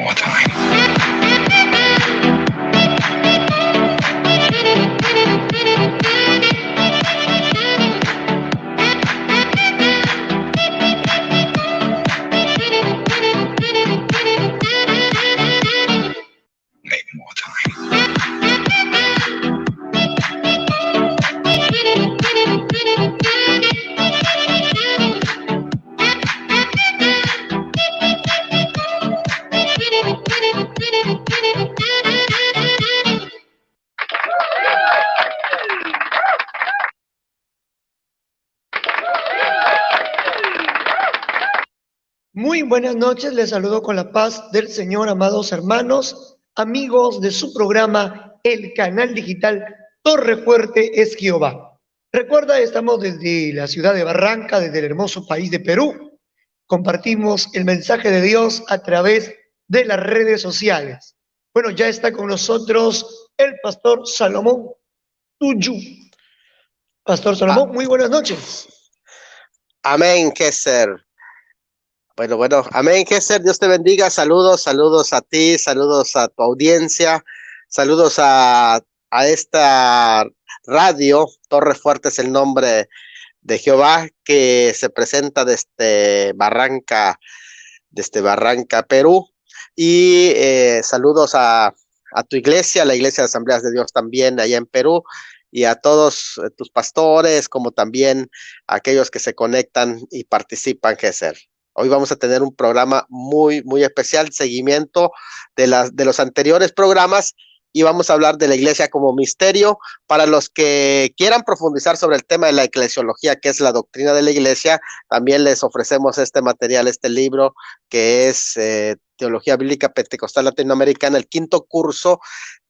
more time. Make more time. Muy buenas noches, les saludo con la paz del Señor, amados hermanos, amigos de su programa, el canal digital Torre Fuerte es Jehová. Recuerda, estamos desde la ciudad de Barranca, desde el hermoso país de Perú. Compartimos el mensaje de Dios a través de las redes sociales. Bueno, ya está con nosotros el pastor Salomón Tuyu. Pastor Salomón, muy buenas noches. Amén, Kesser. Bueno, amén, Kesser, Dios te bendiga, saludos a ti, saludos a tu audiencia, saludos a esta radio, Torre Fuerte es el nombre de Jehová, que se presenta desde Barranca, Perú, y saludos a tu iglesia, la Iglesia de Asambleas de Dios también allá en Perú, y a todos tus pastores, como también a aquellos que se conectan y participan, Kesser. Hoy vamos a tener un programa muy, muy especial, seguimiento de los anteriores programas, y vamos a hablar de la iglesia como misterio. Para los que quieran profundizar sobre el tema de la eclesiología, que es la doctrina de la iglesia, también les ofrecemos este material, este libro, que es Teología Bíblica Pentecostal Latinoamericana, el 5º curso,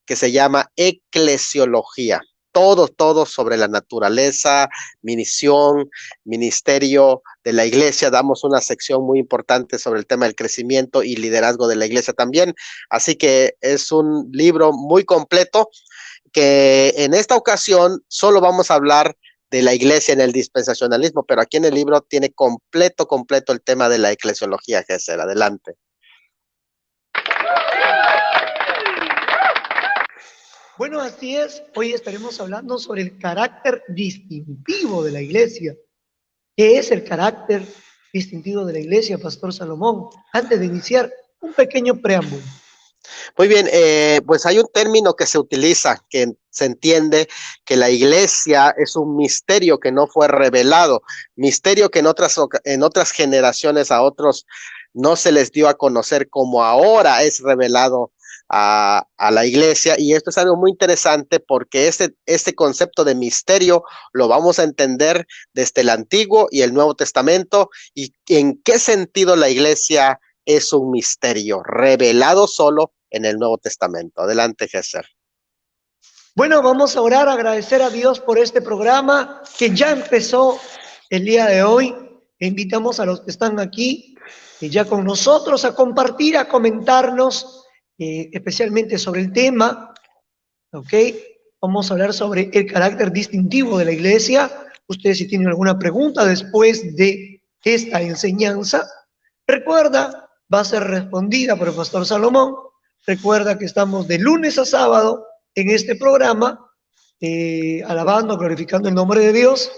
que se llama Eclesiología. Todo sobre la naturaleza, misión, ministerio de la iglesia. Damos una sección muy importante sobre el tema del crecimiento y liderazgo de la iglesia también. Así que es un libro muy completo, que en esta ocasión solo vamos a hablar de la iglesia en el dispensacionalismo, pero aquí en el libro tiene completo el tema de la eclesiología, Jesús. Adelante. Bueno, así es. Hoy estaremos hablando sobre el carácter distintivo de la iglesia. ¿Qué es el carácter distintivo de la iglesia, Pastor Salomón? Antes de iniciar, un pequeño preámbulo. Muy bien, pues hay un término que se utiliza, que se entiende que la iglesia es un misterio que no fue revelado, misterio que en otras generaciones a otros no se les dio a conocer, como ahora es revelado a la iglesia. Y esto es algo muy interesante, porque este concepto de misterio lo vamos a entender desde el Antiguo y el Nuevo Testamento, y en qué sentido la iglesia es un misterio revelado solo en el Nuevo Testamento. Adelante, Jesús. Bueno, vamos a orar, agradecer a Dios por este programa que ya empezó el día de hoy. Invitamos a los que están aquí ya con nosotros a compartir, a comentarnos, especialmente sobre el tema, ¿ok? Vamos a hablar sobre el carácter distintivo de la iglesia. Ustedes, si tienen alguna pregunta después de esta enseñanza, recuerda, va a ser respondida por el Pastor Salomón. Recuerda que estamos de lunes a sábado en este programa, alabando, glorificando el nombre de Dios.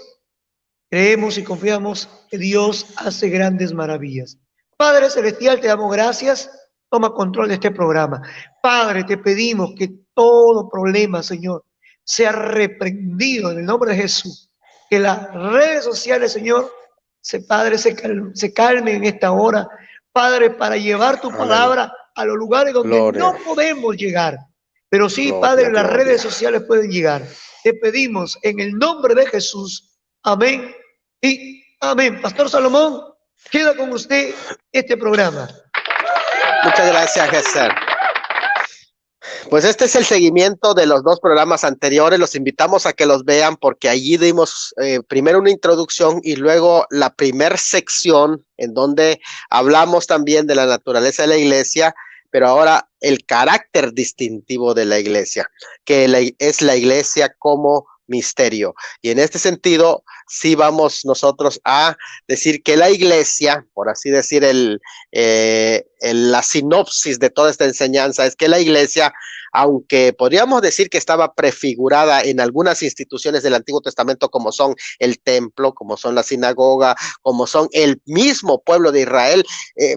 Creemos y confiamos que Dios hace grandes maravillas. Padre Celestial, te damos gracias. Toma control de este programa. Padre, te pedimos que todo problema, Señor, sea reprendido en el nombre de Jesús. Que las redes sociales, Señor, Padre, se calmen en esta hora. Padre, para llevar tu palabra a los lugares donde no podemos llegar. Pero sí, Padre, las redes sociales pueden llegar. Te pedimos en el nombre de Jesús. Amén y amén. Pastor Salomón, queda con usted este programa. Muchas gracias, Jesús. Pues este es el seguimiento de los 2 programas anteriores. Los invitamos a que los vean, porque allí dimos primero una introducción y luego la primer sección, en donde hablamos también de la naturaleza de la iglesia, pero ahora el carácter distintivo de la iglesia, que es la iglesia como misterio. Y en este sentido, sí vamos nosotros a decir que la iglesia, por así decir, la sinopsis de toda esta enseñanza es que la iglesia, aunque podríamos decir que estaba prefigurada en algunas instituciones del Antiguo Testamento, como son el templo, como son la sinagoga, como son el mismo pueblo de Israel,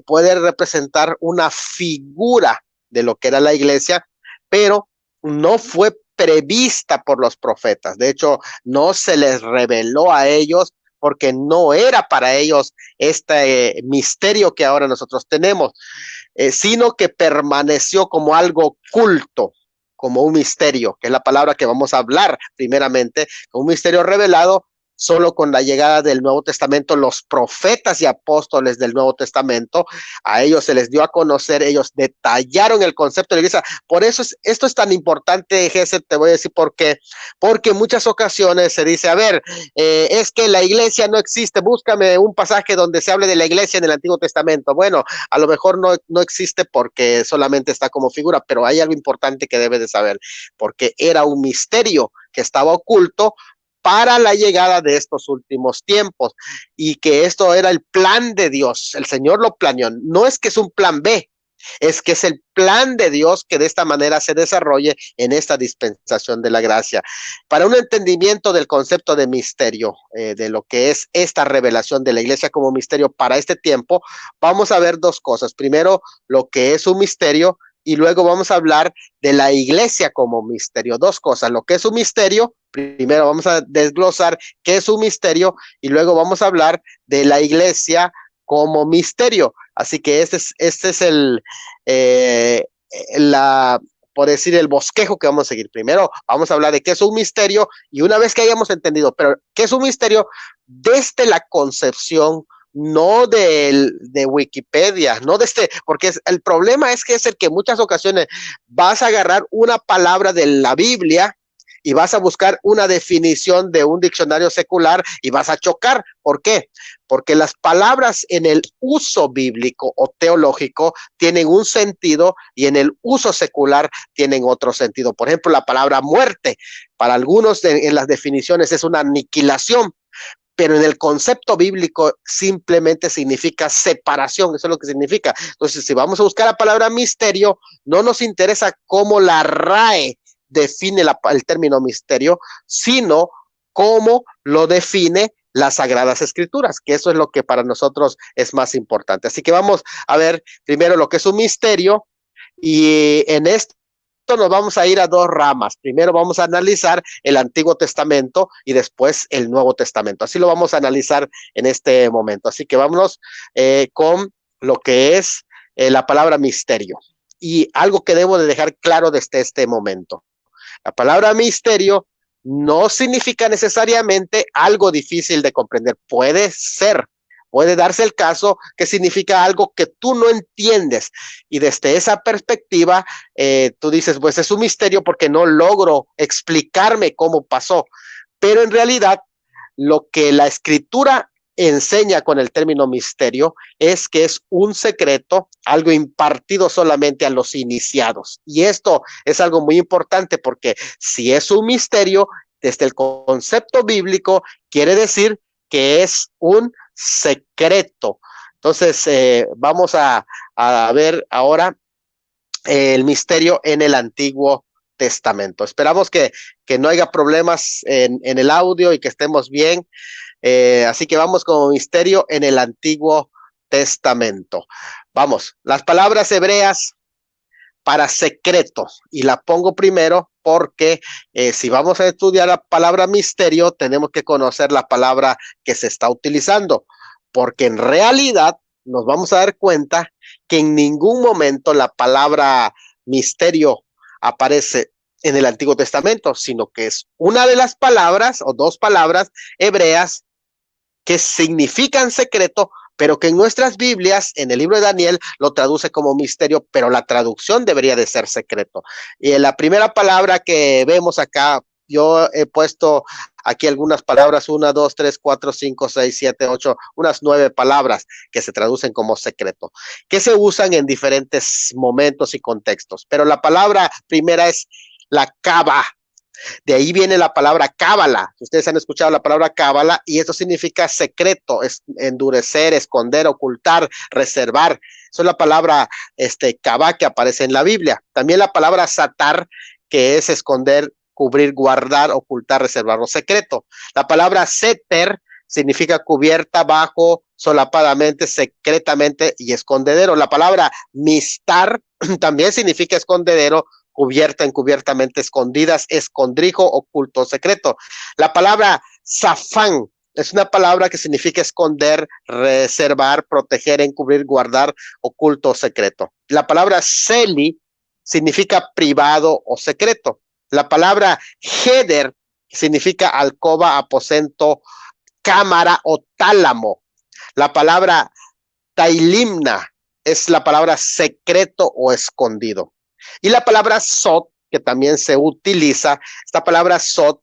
puede representar una figura de lo que era la iglesia, pero no fue prevista por los profetas. De hecho, no se les reveló a ellos porque no era para ellos este misterio que ahora nosotros tenemos, sino que permaneció como algo oculto, como un misterio, que es la palabra que vamos a hablar primeramente, como un misterio revelado. Solo con la llegada del Nuevo Testamento, los profetas y apóstoles del Nuevo Testamento, a ellos se les dio a conocer, ellos detallaron el concepto de la iglesia. Por eso esto es tan importante, Gesed, te voy a decir por qué. Porque en muchas ocasiones se dice, a ver, es que la iglesia no existe, búscame un pasaje donde se hable de la iglesia en el Antiguo Testamento. Bueno, a lo mejor no existe porque solamente está como figura, pero hay algo importante que debes de saber, porque era un misterio que estaba oculto para la llegada de estos últimos tiempos, y que esto era el plan de Dios. El Señor lo planeó. No es que es un plan B, es que es el plan de Dios que de esta manera se desarrolle en esta dispensación de la gracia. Para un entendimiento del concepto de misterio, de lo que es esta revelación de la iglesia como misterio para este tiempo, vamos a ver dos cosas. Primero, lo que es un misterio, y luego vamos a hablar de la iglesia como misterio. Dos cosas, lo que es un misterio, primero vamos a desglosar qué es un misterio, y luego vamos a hablar de la iglesia como misterio. Así que este es por decir, el bosquejo que vamos a seguir. Primero vamos a hablar de qué es un misterio, y una vez que hayamos entendido, pero qué es un misterio desde la concepción, no de Wikipedia, no porque el problema es que es el que en muchas ocasiones vas a agarrar una palabra de la Biblia y vas a buscar una definición de un diccionario secular y vas a chocar. ¿Por qué? Porque las palabras en el uso bíblico o teológico tienen un sentido y en el uso secular tienen otro sentido. Por ejemplo, la palabra muerte, para algunos en las definiciones es una aniquilación, pero en el concepto bíblico simplemente significa separación. Eso es lo que significa. Entonces, si vamos a buscar la palabra misterio, no nos interesa cómo la RAE define el término misterio, sino cómo lo define las Sagradas Escrituras, que eso es lo que para nosotros es más importante. Así que vamos a ver primero lo que es un misterio, y en esto nos vamos a ir a dos ramas. Primero vamos a analizar el Antiguo Testamento y después el Nuevo Testamento. Así lo vamos a analizar en este momento. Así que vámonos con lo que es la palabra misterio. Y algo que debo de dejar claro desde este momento. La palabra misterio no significa necesariamente algo difícil de comprender. Puede darse el caso que significa algo que tú no entiendes, y desde esa perspectiva tú dices, pues es un misterio porque no logro explicarme cómo pasó. Pero en realidad lo que la Escritura enseña con el término misterio es que es un secreto, algo impartido solamente a los iniciados. Y esto es algo muy importante, porque si es un misterio, desde el concepto bíblico, quiere decir que es un secreto. Entonces, vamos a ver ahora el misterio en el Antiguo Testamento. Esperamos que no haya problemas en el audio y que estemos bien. Así que vamos con misterio en el Antiguo Testamento. Vamos, las palabras hebreas para secreto, y la pongo primero porque si vamos a estudiar la palabra misterio, tenemos que conocer la palabra que se está utilizando, porque en realidad nos vamos a dar cuenta que en ningún momento la palabra misterio aparece en el Antiguo Testamento, sino que es una de las palabras o dos palabras hebreas que significan secreto, pero que en nuestras Biblias, en el libro de Daniel, lo traduce como misterio, pero la traducción debería de ser secreto. Y en la primera palabra que vemos acá, yo he puesto aquí algunas palabras, 1, 2, 3, 4, 5, 6, 7, 8, unas 9 palabras que se traducen como secreto, que se usan en diferentes momentos y contextos. Pero la palabra primera es la kaba. De ahí viene la palabra cábala. Ustedes han escuchado la palabra cábala y esto significa secreto, es endurecer, esconder, ocultar, reservar. Esa es la palabra cabá que aparece en la Biblia. También la palabra satar, que es esconder, cubrir, guardar, ocultar, reservar o secreto. La palabra seter significa cubierta, bajo, solapadamente, secretamente y escondedero. La palabra mistar también significa escondedero, cubierta, encubiertamente, escondidas, escondrijo, oculto, secreto. La palabra zafán es una palabra que significa esconder, reservar, proteger, encubrir, guardar, oculto, secreto. La palabra celi significa privado o secreto. La palabra heder significa alcoba, aposento, cámara o tálamo. La palabra tailimna es la palabra secreto o escondido. Y la palabra sot, que también se utiliza, esta palabra sot,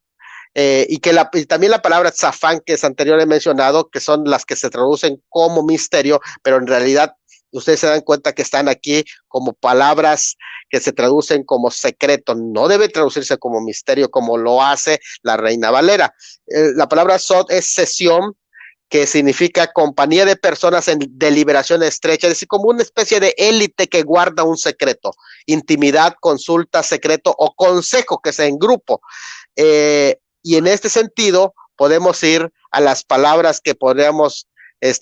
y también la palabra zafán, que es anteriormente mencionado, que son las que se traducen como misterio, pero en realidad ustedes se dan cuenta que están aquí como palabras que se traducen como secreto. No debe traducirse como misterio como lo hace la Reina Valera. La palabra sot es sesión, que significa compañía de personas en deliberación estrecha, es decir, como una especie de élite que guarda un secreto, intimidad, consulta, secreto o consejo que sea en grupo. Y en este sentido podemos ir a las palabras que podríamos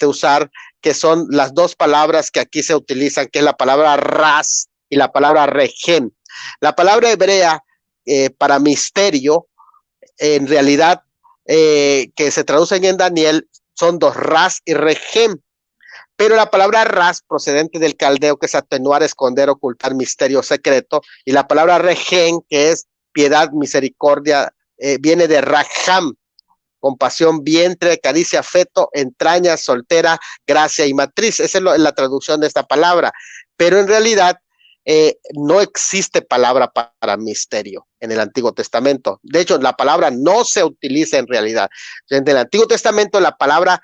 usar, que son las dos palabras que aquí se utilizan, que es la palabra ras y la palabra regem. La palabra hebrea para misterio, en realidad, que se traducen en Daniel, son dos, ras y regem. Pero la palabra ras, procedente del caldeo, que es atenuar, esconder, ocultar, misterio, secreto, y la palabra regem, que es piedad, misericordia, viene de rajam, compasión, vientre, caricia, afecto, entraña, soltera, gracia y matriz. Esa es la traducción de esta palabra. Pero en realidad no existe palabra para misterio en el Antiguo Testamento. De hecho, la palabra no se utiliza en realidad. En el Antiguo Testamento, la palabra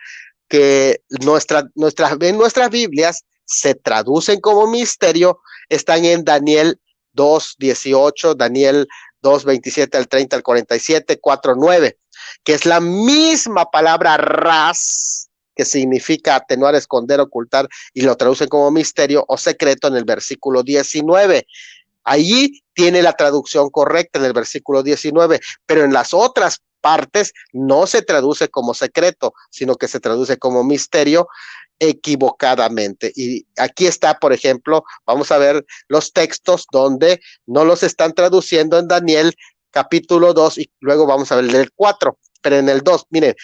que en nuestras Biblias se traducen como misterio están en Daniel 2:18, Daniel 2:27 al 30 al 47, 4:9, que es la misma palabra ras, que significa atenuar, esconder, ocultar, y lo traducen como misterio o secreto en el versículo 19. Allí tiene la traducción correcta en el versículo 19, pero en las otras partes no se traduce como secreto, sino que se traduce como misterio equivocadamente. Y aquí está, por ejemplo, vamos a ver los textos donde no los están traduciendo en Daniel capítulo 2 y luego vamos a ver el 4, pero en el 2, miren,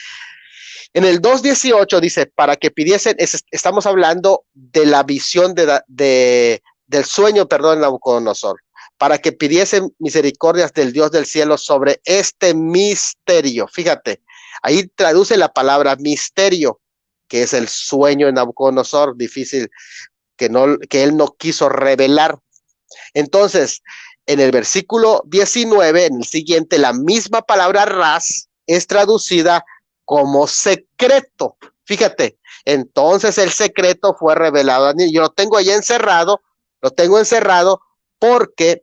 en el 2:18 dice, para que pidiesen, estamos hablando de la visión del sueño, perdón, Nabucodonosor, para que pidiesen misericordias del Dios del cielo sobre este misterio. Fíjate, ahí traduce la palabra misterio, que es el sueño de Nabucodonosor, difícil, que él no quiso revelar. Entonces, en el versículo 19, en el siguiente, la misma palabra ras es traducida como secreto. Fíjate, entonces el secreto fue revelado a mí. Yo lo tengo ahí encerrado, porque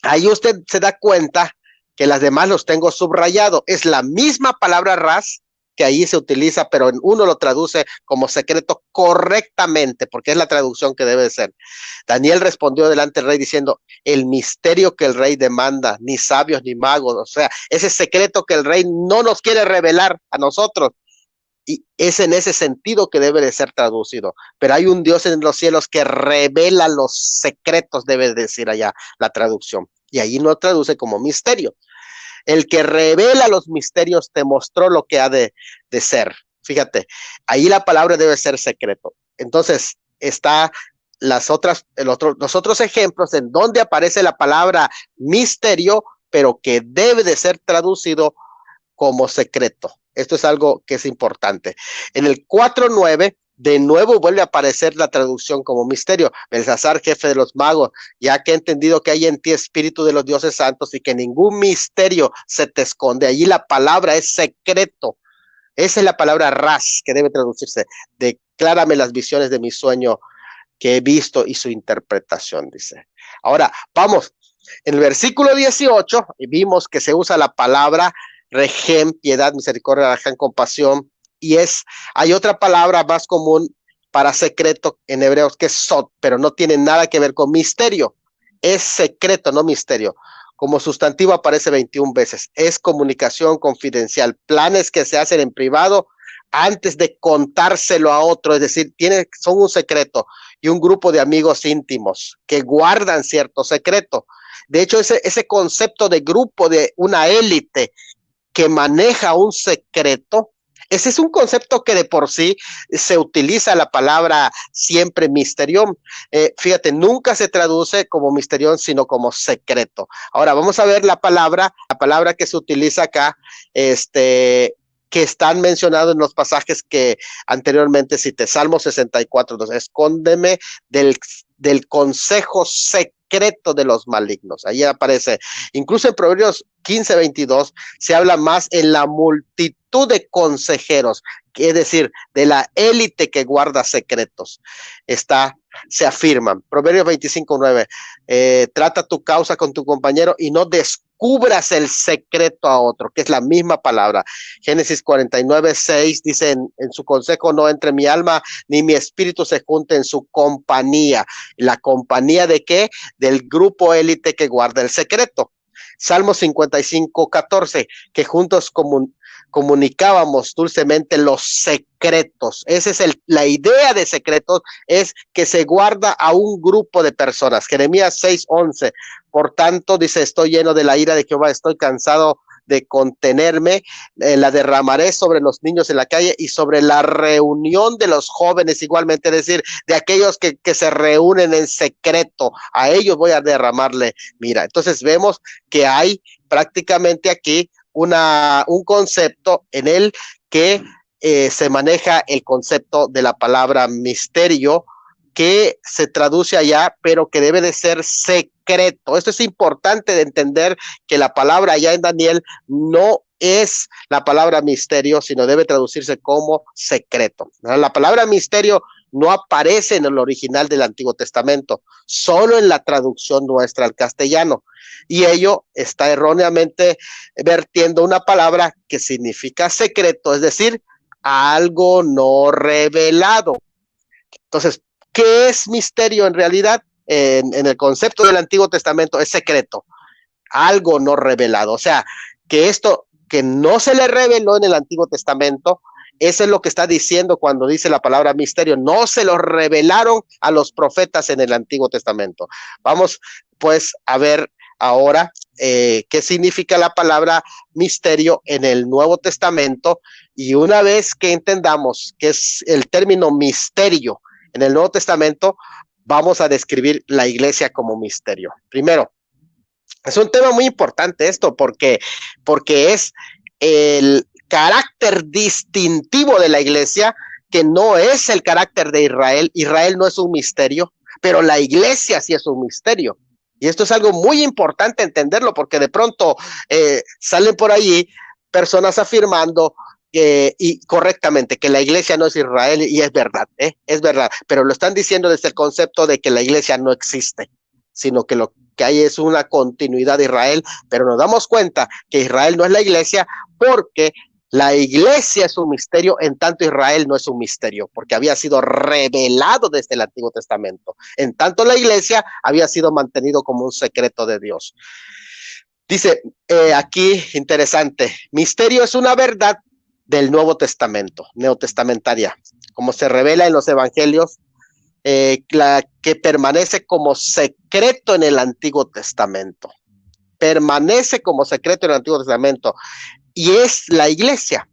ahí usted se da cuenta que las demás los tengo subrayado. Es la misma palabra ras que ahí se utiliza, pero en uno lo traduce como secreto correctamente, porque es la traducción que debe ser. Daniel respondió delante del rey diciendo, el misterio que el rey demanda, ni sabios ni magos, o sea, ese secreto que el rey no nos quiere revelar a nosotros, y es en ese sentido que debe de ser traducido. Pero hay un Dios en los cielos que revela los secretos, debe decir allá la traducción, y ahí no traduce como misterio. El que revela los misterios te mostró lo que ha de ser. Fíjate, ahí la palabra debe ser secreto. Entonces, está los otros ejemplos en donde aparece la palabra misterio, pero que debe de ser traducido como secreto. Esto es algo que es importante. En el 4:9, de nuevo vuelve a aparecer la traducción como misterio. Belsasar, jefe de los magos, ya que he entendido que hay en ti espíritu de los dioses santos y que ningún misterio se te esconde. Allí la palabra es secreto. Esa es la palabra ras que debe traducirse. Declárame las visiones de mi sueño que he visto y su interpretación, dice. Ahora, vamos En el versículo 18 vimos que se usa la palabra regem, piedad, misericordia, rajam, compasión, y hay otra palabra más común para secreto en hebreos que es sod, pero no tiene nada que ver con misterio. Es secreto, no misterio. Como sustantivo aparece 21 veces. Es comunicación confidencial, planes que se hacen en privado antes de contárselo a otro, es decir, son un secreto y un grupo de amigos íntimos que guardan cierto secreto. De hecho, ese concepto de grupo, de una élite que maneja un secreto, ese es un concepto que de por sí se utiliza la palabra siempre misterión. Fíjate, nunca se traduce como misterión, sino como secreto. Ahora vamos a ver la palabra que se utiliza acá, que están mencionados en los pasajes que anteriormente cité. Salmo 64, escóndeme del consejo secreto de los malignos. Ahí aparece, incluso en Proverbios 15:22 se habla más en la multitud de consejeros, es decir, de la élite que guarda secretos. Se afirman. Proverbios 25:9, trata tu causa con tu compañero y no descubras el secreto a otro, que es la misma palabra. Génesis 49:6 dice, en su consejo no entre mi alma, ni mi espíritu se junte en su compañía. ¿La compañía de qué? Del grupo élite que guarda el secreto. Salmo 55:14, que juntos comunicábamos dulcemente los secretos. Esa es la idea de secretos, es que se guarda a un grupo de personas. Jeremías 6:11, por tanto, dice, estoy lleno de la ira de Jehová, estoy cansado de contenerme, la derramaré sobre los niños en la calle y sobre la reunión de los jóvenes igualmente, es decir, de aquellos que se reúnen en secreto, a ellos voy a derramarle. Mira, entonces vemos que hay prácticamente aquí un concepto en el que se maneja el concepto de la palabra misterio, que se traduce allá, pero que debe de ser secreto. Esto es importante de entender, que la palabra allá en Daniel no es la palabra misterio, sino debe traducirse como secreto. La palabra misterio no aparece en el original del Antiguo Testamento, solo en la traducción nuestra al castellano. Y ello está erróneamente vertiendo una palabra que significa secreto, es decir, algo no revelado. Entonces, ¿qué es misterio en realidad? En el concepto del Antiguo Testamento es secreto, algo no revelado. O sea, que esto que no se le reveló en el Antiguo Testamento, eso es lo que está diciendo cuando dice la palabra misterio. No se lo revelaron a los profetas en el Antiguo Testamento. Vamos pues a ver ahora qué significa la palabra misterio en el Nuevo Testamento, y una vez que entendamos qué es el término misterio en el Nuevo Testamento, vamos a describir la iglesia como misterio. Primero, es un tema muy importante esto, porque es el carácter distintivo de la iglesia, que no es el carácter de Israel. Israel no es un misterio, pero la iglesia sí es un misterio. Y esto es algo muy importante entenderlo, porque de pronto salen por ahí personas afirmando y correctamente que la iglesia no es Israel, y es verdad, pero lo están diciendo desde el concepto de que la iglesia no existe, sino que lo que hay es una continuidad de Israel, pero nos damos cuenta que Israel no es la iglesia, porque la iglesia es un misterio, en tanto Israel no es un misterio, porque había sido revelado desde el Antiguo Testamento. En tanto la iglesia había sido mantenido como un secreto de Dios. Dice aquí, interesante, misterio es una verdad del Nuevo Testamento, neotestamentaria, como se revela en los evangelios, la que permanece como secreto en el Antiguo Testamento. Permanece como secreto en el Antiguo Testamento, y es la iglesia.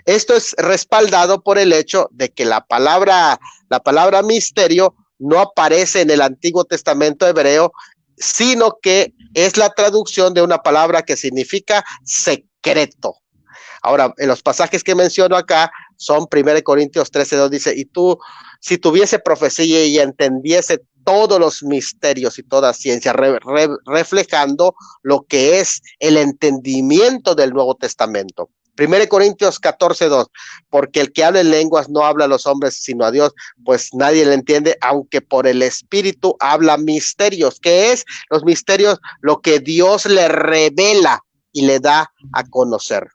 Esto es respaldado por el hecho de que la palabra misterio no aparece en el Antiguo Testamento hebreo, sino que es la traducción de una palabra que significa secreto. Ahora, en los pasajes que menciono acá son 1 Corintios 13:2, dice, y tú, si tuviese profecía y entendiese todos los misterios y toda ciencia, reflejando lo que es el entendimiento del Nuevo Testamento. 1 Corintios 14:2, porque el que habla en lenguas no habla a los hombres sino a Dios, pues nadie le entiende, aunque por el Espíritu habla misterios. ¿Qué es? Los misterios, lo que Dios le revela y le da a conocer.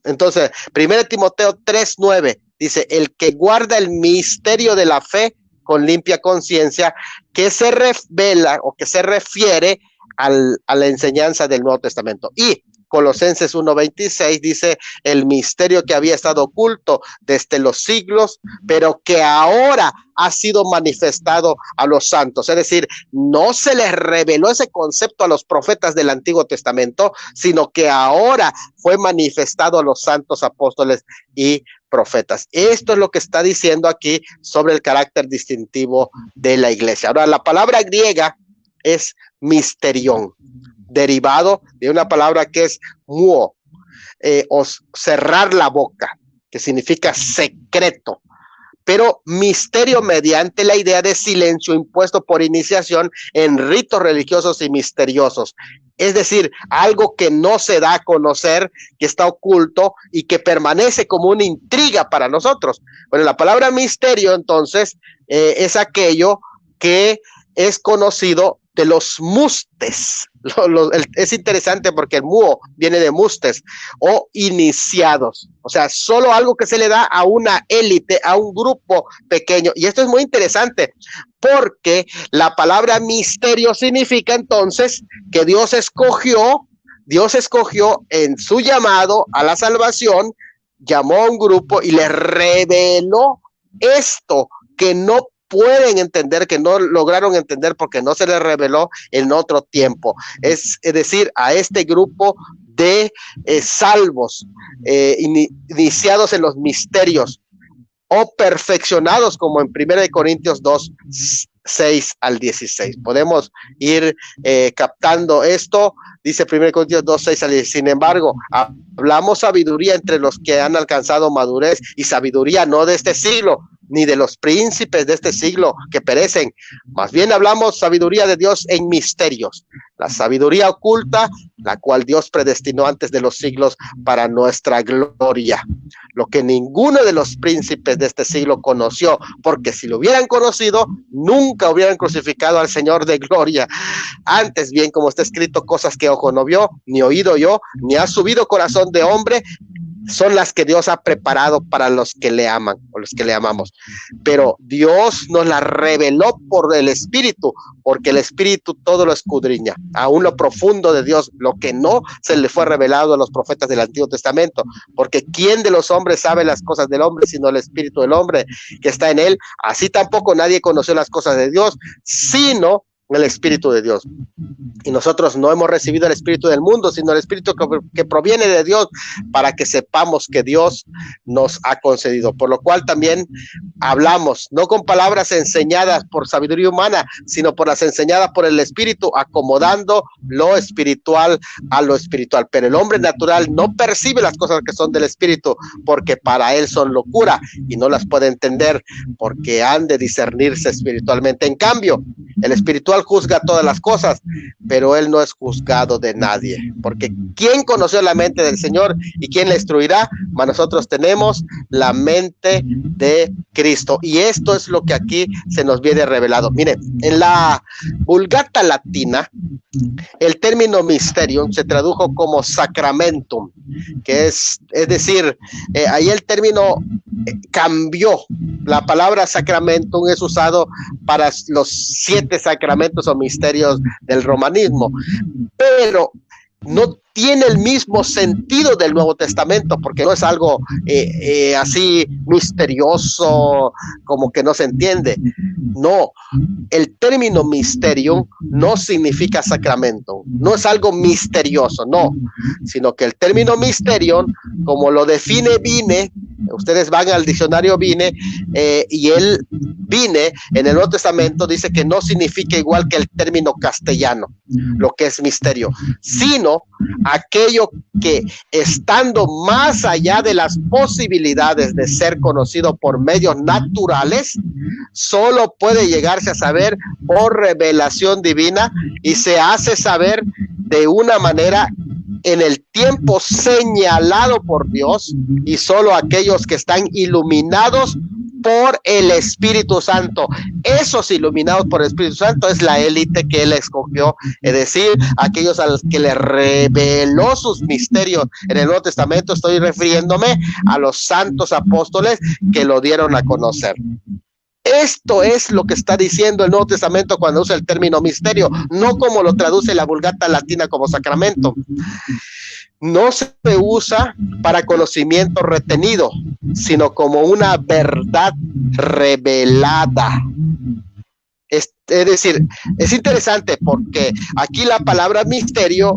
Entonces, 1 Timoteo 3:9 dice, el que guarda el misterio de la fe con limpia conciencia, que se revela o que se refiere a la enseñanza del Nuevo Testamento. Y Colosenses 1:26 dice, el misterio que había estado oculto desde los siglos, pero que ahora ha sido manifestado a los santos. Es decir, no se les reveló ese concepto a los profetas del Antiguo Testamento, sino que ahora fue manifestado a los santos apóstoles y profetas. Esto es lo que está diciendo aquí sobre el carácter distintivo de la iglesia. Ahora, la palabra griega es misterión, derivado de una palabra que es muo, o cerrar la boca, que significa secreto, pero misterio mediante la idea de silencio impuesto por iniciación en ritos religiosos y misteriosos. Es decir, algo que no se da a conocer, que está oculto y que permanece como una intriga para nosotros. Bueno, la palabra misterio entonces es aquello que es conocido de los mustes. Es interesante porque el muo viene de mustes o iniciados, o sea, solo algo que se le da a una élite, a un grupo pequeño. Y esto es muy interesante porque la palabra misterio significa entonces que Dios escogió en su llamado a la salvación, llamó a un grupo y le reveló esto que no pueden entender, que no lograron entender porque no se les reveló en otro tiempo. Es decir, a este grupo de salvos, iniciados en los misterios o perfeccionados, como en 1 Corintios 2:6 al 16. Podemos ir captando esto. Dice 1 Corintios 2:6 al 16. Sin embargo, hablamos sabiduría entre los que han alcanzado madurez, y sabiduría no de este siglo, ni de los príncipes de este siglo que perecen. Más bien hablamos sabiduría de Dios en misterios, la sabiduría oculta, la cual Dios predestinó antes de los siglos para nuestra gloria, lo que ninguno de los príncipes de este siglo conoció, porque si lo hubieran conocido, nunca hubieran crucificado al Señor de gloria. Antes bien, como está escrito, cosas que ojo no vio, ni oído oyó, ni ha subido corazón de hombre, son las que Dios ha preparado para los que le aman o los que le amamos. Pero Dios nos la reveló por el Espíritu, porque el Espíritu todo lo escudriña, aún lo profundo de Dios, lo que no se le fue revelado a los profetas del Antiguo Testamento, porque ¿quién de los hombres sabe las cosas del hombre sino el Espíritu del hombre que está en él? Así tampoco nadie conoció las cosas de Dios, sino el Espíritu de Dios. Y nosotros no hemos recibido el Espíritu del mundo, sino el Espíritu que proviene de Dios, para que sepamos que Dios nos ha concedido. Por lo cual también hablamos, no con palabras enseñadas por sabiduría humana, sino por las enseñadas por el Espíritu, acomodando lo espiritual a lo espiritual. Pero el hombre natural no percibe las cosas que son del Espíritu, porque para él son locura y no las puede entender, porque han de discernirse espiritualmente. En cambio, el espiritual juzga todas las cosas, pero él no es juzgado de nadie, porque ¿quién conoció la mente del Señor y quién la instruirá? Mas nosotros tenemos la mente de Cristo, y esto es lo que aquí se nos viene revelado. Miren, en la Vulgata latina, el término mysterium se tradujo como sacramentum, que es decir, ahí el término cambió. La palabra sacramentum es usado para los 7 sacramentos o misterios del romanismo, pero no tiene el mismo sentido del Nuevo Testamento, porque no es algo así misterioso, como que no se entiende. No, el término mysterium no significa sacramento, no es algo misterioso, no, sino que el término mysterium, como lo define Vine, ustedes van al diccionario Vine, y el Vine en el Nuevo Testamento dice que no significa igual que el término castellano, lo que es misterio, sino aquello que, estando más allá de las posibilidades de ser conocido por medios naturales, solo puede llegarse a saber por revelación divina, y se hace saber de una manera en el tiempo señalado por Dios, y solo aquellos que están iluminados por el Espíritu Santo. Esos iluminados por el Espíritu Santo es la élite que él escogió, es decir, aquellos a los que le reveló sus misterios. En el Nuevo Testamento estoy refiriéndome a los santos apóstoles que lo dieron a conocer. Esto es lo que está diciendo el Nuevo Testamento cuando usa el término misterio, no como lo traduce la Vulgata Latina como sacramento. No se usa para conocimiento retenido, sino como una verdad revelada. Es decir, es interesante porque aquí la palabra misterio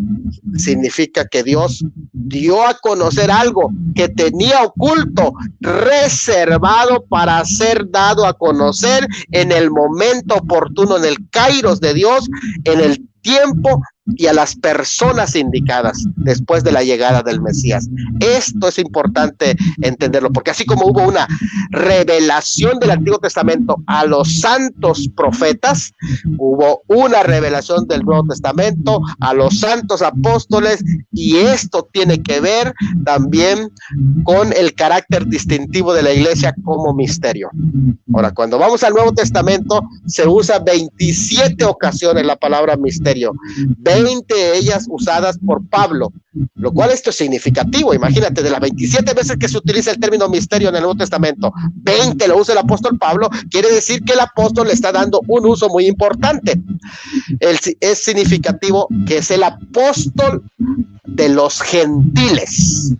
significa que Dios dio a conocer algo que tenía oculto, reservado para ser dado a conocer en el momento oportuno, en el kairos de Dios, en el tiempo y a las personas indicadas después de la llegada del Mesías. Esto es importante entenderlo, porque así como hubo una revelación del Antiguo Testamento a los santos profetas, hubo una revelación del Nuevo Testamento a los santos apóstoles, y esto tiene que ver también con el carácter distintivo de la iglesia como misterio. Ahora, cuando vamos al Nuevo Testamento, se usa 27 ocasiones la palabra misterio, 20 de ellas usadas por Pablo, lo cual esto es significativo. Imagínate, de las 27 veces que se utiliza el término misterio en el Nuevo Testamento, 20 lo usa el apóstol Pablo. Quiere decir que el apóstol le está dando un uso muy importante. Es significativo que es el apóstol de los gentiles,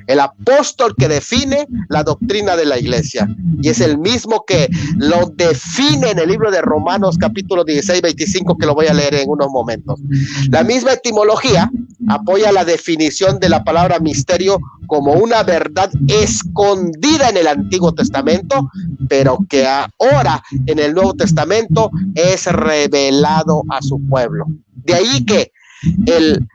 el apóstol que define la doctrina de la iglesia, y es el mismo que lo define en el libro de Romanos capítulo 16, 25, que lo voy a leer en unos momentos. La misma etimología apoya la definición de la palabra misterio como una verdad escondida en el Antiguo Testamento, pero que ahora en el Nuevo Testamento es revelado a su pueblo. De ahí que el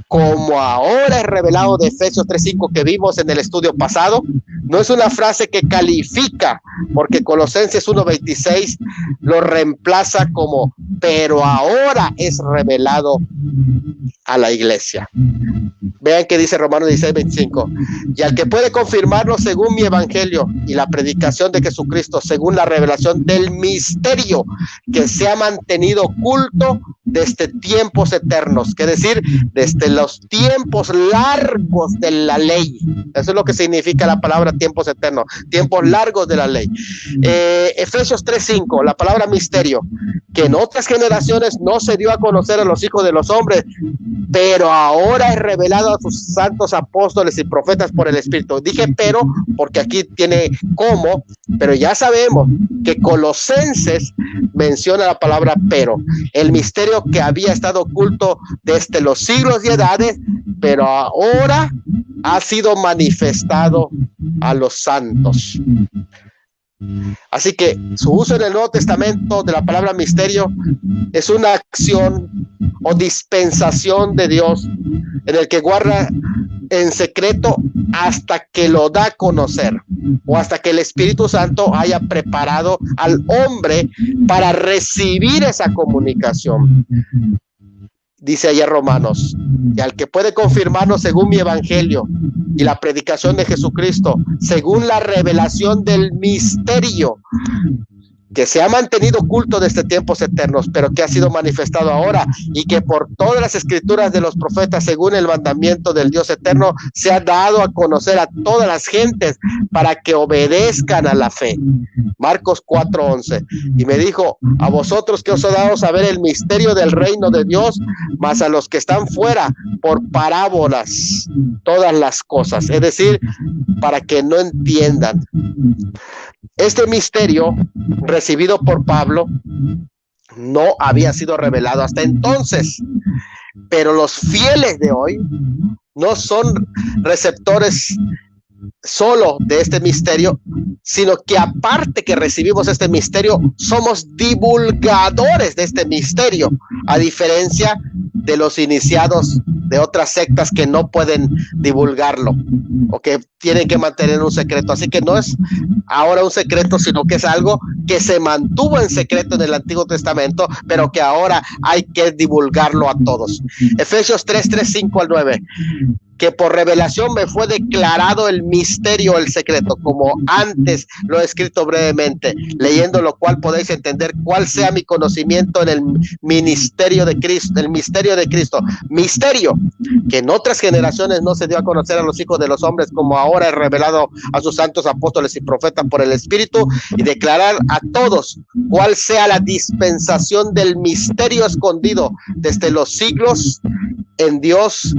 como ahora es revelado de Efesios 3:5 que vimos en el estudio pasado, no es una frase que califica, porque Colosenses 1:26 lo reemplaza como pero ahora es revelado a la iglesia. Vean que dice Romanos 16:25, y al que puede confirmarlo según mi evangelio y la predicación de Jesucristo, según la revelación del misterio que se ha mantenido oculto desde tiempos eternos, que decir, desde los tiempos largos de la ley. Eso es lo que significa la palabra tiempos eternos, tiempos largos de la ley. Efesios 3:5, la palabra misterio, que en otras generaciones no se dio a conocer a los hijos de los hombres, pero ahora es revelado a sus santos apóstoles y profetas por el Espíritu. Dije pero porque aquí tiene como, pero ya sabemos que Colosenses menciona la palabra pero, el misterio que había estado oculto desde los siglos y edades, pero ahora ha sido manifestado a los santos. Así que su uso en el Nuevo Testamento de la palabra misterio es una acción o dispensación de Dios en el que guarda en secreto hasta que lo da a conocer, o hasta que el Espíritu Santo haya preparado al hombre para recibir esa comunicación. Dice allá Romanos, y al que puede confirmarnos según mi evangelio y la predicación de Jesucristo, según la revelación del misterio que se ha mantenido oculto desde tiempos eternos, pero que ha sido manifestado ahora, y que por todas las escrituras de los profetas, según el mandamiento del Dios eterno, se ha dado a conocer a todas las gentes para que obedezcan a la fe. Marcos 4:11. Y me dijo, a vosotros que os he dado saber el misterio del reino de Dios, mas a los que están fuera, por parábolas, todas las cosas. Es decir, para que no entiendan. Este misterio recibido por Pablo no había sido revelado hasta entonces, pero los fieles de hoy no son receptores solo de este misterio, sino que aparte que recibimos este misterio, somos divulgadores de este misterio, a diferencia de los iniciados de otras sectas que no pueden divulgarlo o que tienen que mantener un secreto. Así que no es ahora un secreto, sino que es algo que se mantuvo en secreto en el Antiguo Testamento, pero que ahora hay que divulgarlo a todos. Efesios 3:5 al 9. Que por revelación me fue declarado el misterio, el secreto, como antes lo he escrito brevemente, leyendo lo cual podéis entender cuál sea mi conocimiento en el ministerio de Cristo, el misterio de Cristo, misterio que en otras generaciones no se dio a conocer a los hijos de los hombres, como ahora es revelado a sus santos apóstoles y profetas por el Espíritu, y declarar a todos cuál sea la dispensación del misterio escondido desde los siglos en Dios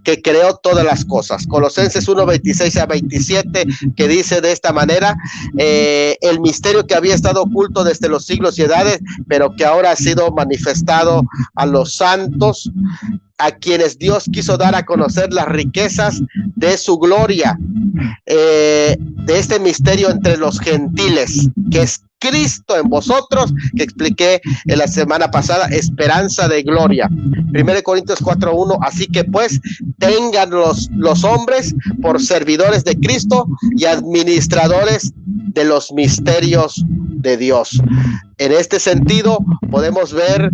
que creó todas las cosas. Colosenses 1:26 a 27, que dice de esta manera, el misterio que había estado oculto desde los siglos y edades, pero que ahora ha sido manifestado a los santos, a quienes Dios quiso dar a conocer las riquezas de su gloria, de este misterio entre los gentiles, que es Cristo en vosotros, que expliqué en la semana pasada, esperanza de gloria. 1 Corintios 4:1, así que pues tengan los hombres por servidores de Cristo y administradores de los misterios de Dios. En este sentido, podemos ver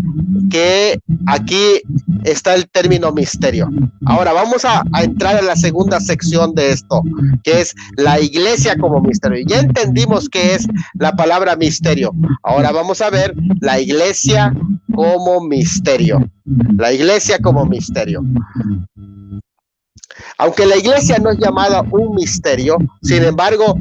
que aquí está el término misterio. Ahora vamos a entrar en la segunda sección de esto, que es la iglesia como misterio. Ya entendimos qué es la palabra misterio. Ahora vamos a ver la iglesia como misterio. La iglesia como misterio. Aunque la iglesia no es llamada un misterio, sin embargo,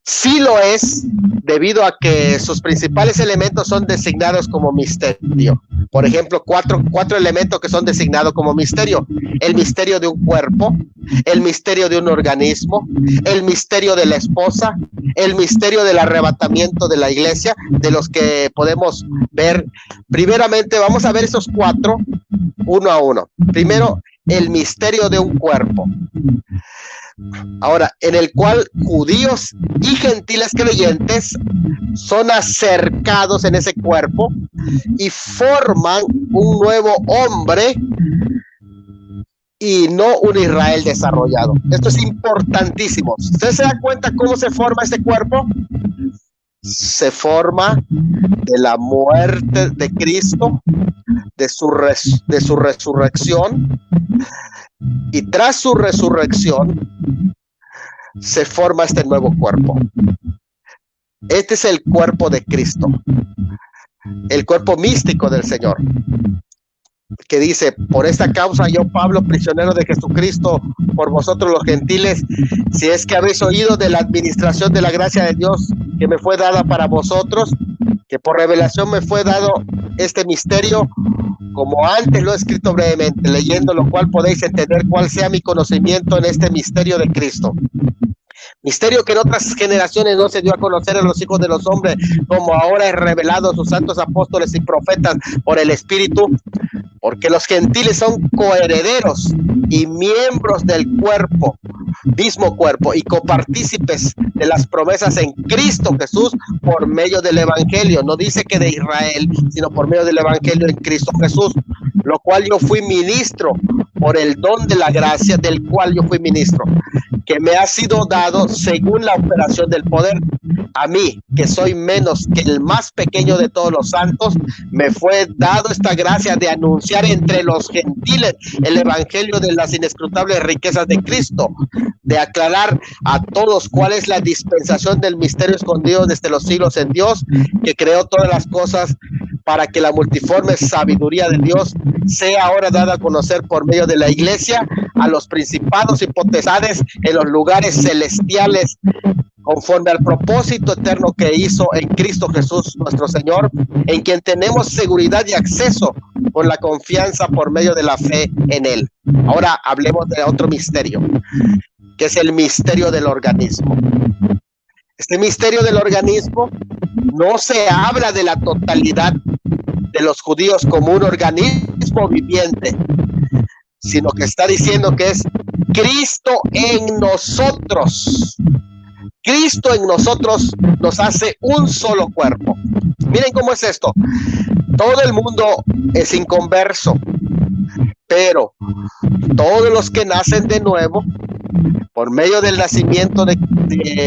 sí lo es, debido a que sus principales elementos son designados como misterio. Por ejemplo, cuatro elementos que son designados como misterio: el misterio de un cuerpo, el misterio de un organismo, el misterio de la esposa, el misterio del arrebatamiento de la iglesia, de los que podemos ver. Primeramente, vamos a ver esos cuatro uno a uno. Primero, el misterio de un cuerpo. Ahora, en el cual judíos y gentiles creyentes son acercados en ese cuerpo y forman un nuevo hombre y no un Israel desarrollado. Esto es importantísimo. ¿Usted se da cuenta cómo se forma este cuerpo? Se forma de la muerte de Cristo, de su resurrección, y tras su resurrección se forma este nuevo cuerpo. Este es el cuerpo de Cristo, el cuerpo místico del Señor, que dice: por esta causa yo, Pablo, prisionero de Jesucristo, por vosotros los gentiles, si es que habéis oído de la administración de la gracia de Dios que me fue dada para vosotros, que por revelación me fue dado este misterio, como antes lo he escrito brevemente, leyendo lo cual podéis entender cuál sea mi conocimiento en este misterio de Cristo. Misterio que en otras generaciones no se dio a conocer a los hijos de los hombres, como ahora es revelado a sus santos apóstoles y profetas por el Espíritu, porque los gentiles son coherederos y miembros del cuerpo, mismo cuerpo, y copartícipes de las promesas en Cristo Jesús por medio del Evangelio. No dice que de Israel, sino por medio del Evangelio en Cristo Jesús, lo cual yo fui ministro por el don de la gracia, del cual yo fui ministro, que me ha sido dado según la operación del poder. A mí, que soy menos que el más pequeño de todos los santos, me fue dado esta gracia de anunciar entre los gentiles el evangelio de las inescrutables riquezas de Cristo, de aclarar a todos cuál es la dispensación del misterio escondido desde los siglos en Dios, que creó todas las cosas, para que la multiforme sabiduría de Dios sea ahora dada a conocer por medio de la iglesia a los principados y potestades en los lugares celestiales, conforme al propósito eterno que hizo en Cristo Jesús nuestro Señor, en quien tenemos seguridad y acceso con la confianza por medio de la fe en Él. Ahora hablemos de otro misterio, que es el misterio del organismo. Este misterio del organismo no se habla de la totalidad de los judíos como un organismo viviente, sino que está diciendo que es Cristo en nosotros. Cristo en nosotros nos hace un solo cuerpo. Miren cómo es esto. Todo el mundo es inconverso. Pero todos los que nacen de nuevo, por medio del nacimiento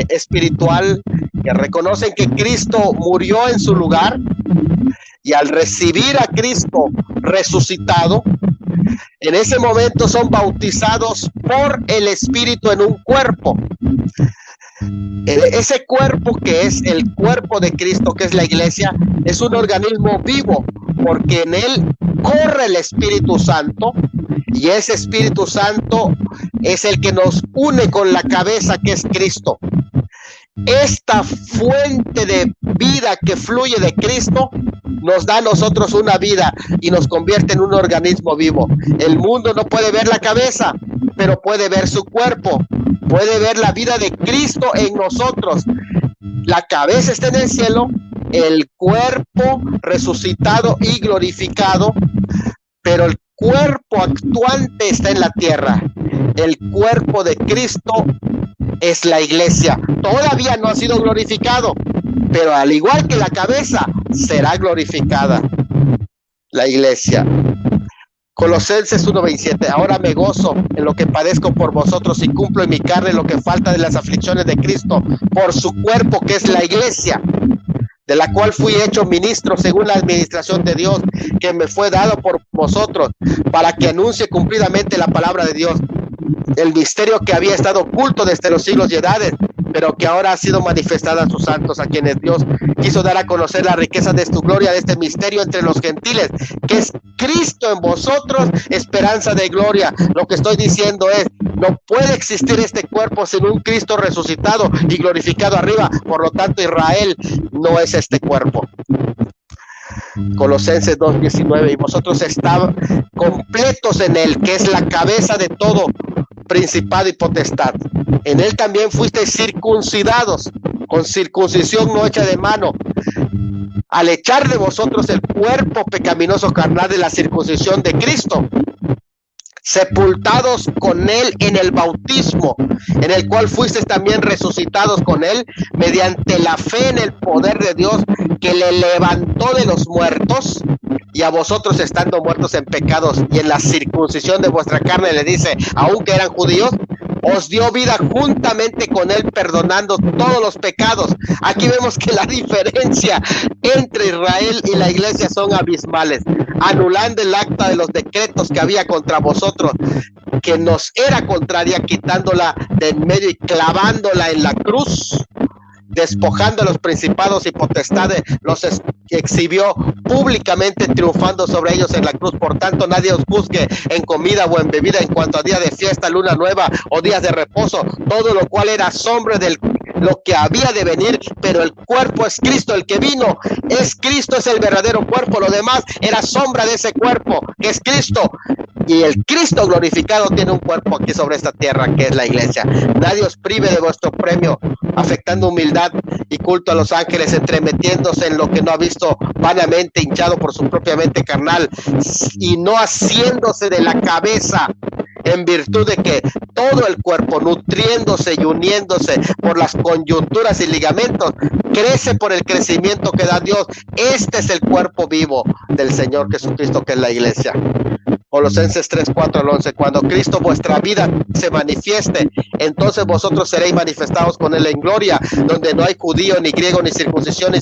espiritual, que reconocen que Cristo murió en su lugar, y al recibir a Cristo resucitado, en ese momento son bautizados por el Espíritu en un cuerpo. Ese cuerpo, que es el cuerpo de Cristo, que es la iglesia, es un organismo vivo, porque en él corre el Espíritu Santo, y ese Espíritu Santo es el que nos une con la cabeza, que es Cristo. Esta fuente de vida que fluye de Cristo nos da a nosotros una vida y nos convierte en un organismo vivo. El mundo no puede ver la cabeza, pero puede ver su cuerpo, puede ver la vida de Cristo en nosotros. La cabeza está en el cielo, el cuerpo resucitado y glorificado, pero el cuerpo actuante está en la tierra. El cuerpo de Cristo es la iglesia. Todavía no ha sido glorificado, pero al igual que la cabeza, será glorificada la iglesia. Colosenses 1:27. Ahora me gozo en lo que padezco por vosotros y cumplo en mi carne lo que falta de las aflicciones de Cristo por su cuerpo, que es la iglesia, de la cual fui hecho ministro según la administración de Dios, que me fue dado por vosotros, para que anuncie cumplidamente la palabra de Dios, el misterio que había estado oculto desde los siglos y edades, pero que ahora ha sido manifestada a sus santos, a quienes Dios quiso dar a conocer la riqueza de tu gloria, de este misterio entre los gentiles, que es Cristo en vosotros, esperanza de gloria. Lo que estoy diciendo es, no puede existir este cuerpo sin un Cristo resucitado y glorificado arriba. Por lo tanto, Israel no es este cuerpo. Colosenses 2:19. Y vosotros estáis completos en él, que es la cabeza de todo principado y potestad. En él también fuisteis circuncidados, con circuncisión no hecha de mano, al echar de vosotros el cuerpo pecaminoso carnal de la circuncisión de Cristo, sepultados con él en el bautismo, en el cual fuisteis también resucitados con él mediante la fe en el poder de Dios, que le levantó de los muertos, y a vosotros, estando muertos en pecados y en la circuncisión de vuestra carne, le dice, aunque eran judíos, os dio vida juntamente con él, perdonando todos los pecados. Aquí vemos que la diferencia entre Israel y la iglesia son abismales, anulando el acta de los decretos que había contra vosotros, que nos era contraria, quitándola de en medio y clavándola en la cruz, despojando a los principados y potestades, los exhibió públicamente, triunfando sobre ellos en la cruz. Por tanto, nadie os juzgue en comida o en bebida, en cuanto a día de fiesta, luna nueva o días de reposo, todo lo cual era sombra de lo que había de venir, pero el cuerpo es Cristo. El que vino es Cristo, es el verdadero cuerpo. Lo demás era sombra de ese cuerpo, que es Cristo. Y el Cristo glorificado tiene un cuerpo aquí sobre esta tierra, que es la iglesia. Nadie os prive de vuestro premio, afectando humildad y culto a los ángeles, entremetiéndose en lo que no ha visto, vanamente hinchado por su propia mente carnal, y no haciéndose de la cabeza, en virtud de que todo el cuerpo, nutriéndose y uniéndose por las coyunturas y ligamentos, crece por el crecimiento que da Dios. Este es el cuerpo vivo del Señor Jesucristo, que es la iglesia. Colosenses 3:4-11. Cuando Cristo vuestra vida se manifieste, entonces vosotros seréis manifestados con él en gloria, donde no hay judío, ni griego, ni circuncisión,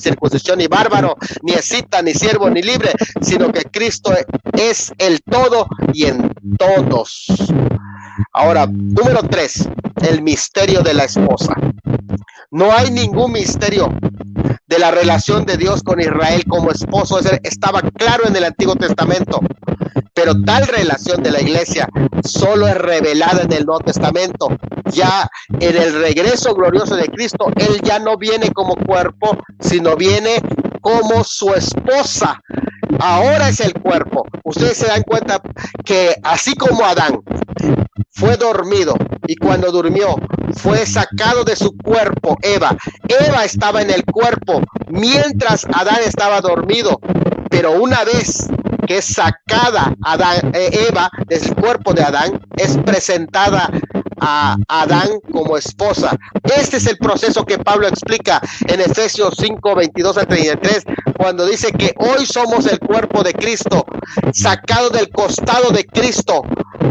ni bárbaro, ni escita, ni siervo, ni libre, sino que Cristo es el todo y en todos. Ahora, número 3, el misterio de la esposa. No hay ningún misterio de la relación de Dios con Israel como esposo. Estaba claro en el Antiguo Testamento, pero tal relación de la iglesia solo es revelada en el Nuevo Testamento. Ya en el regreso glorioso de Cristo, él ya no viene como cuerpo, sino viene como su esposa. Ahora es el cuerpo. Ustedes se dan cuenta que así como Adán fue dormido, y cuando durmió fue sacado de su cuerpo Eva estaba en el cuerpo mientras Adán estaba dormido, pero una vez que es sacada Eva del cuerpo de Adán, es presentada a Adán como esposa. Este es el proceso que Pablo explica en Efesios 5, 22 al 33, cuando dice que hoy somos el cuerpo de Cristo, sacado del costado de Cristo,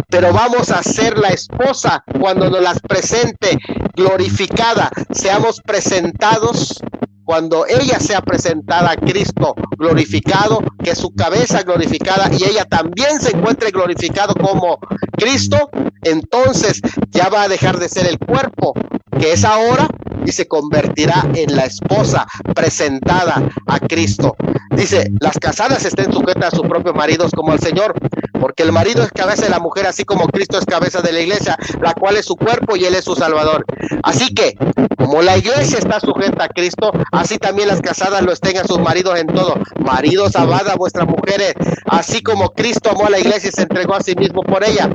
pero vamos a ser la esposa cuando nos las presente glorificada, seamos presentados. Cuando ella sea presentada a Cristo glorificado, que su cabeza glorificada y ella también se encuentre glorificado como Cristo, entonces ya va a dejar de ser el cuerpo que es ahora y se convertirá en la esposa presentada a Cristo. Dice, las casadas estén sujetas a sus propios maridos como al Señor, porque el marido es cabeza de la mujer, así como Cristo es cabeza de la iglesia, la cual es su cuerpo y él es su salvador. Así que, como la iglesia está sujeta a Cristo, así también las casadas lo estén a sus maridos en todo. Maridos, amad a vuestras mujeres, así como Cristo amó a la iglesia y se entregó a sí mismo por ella,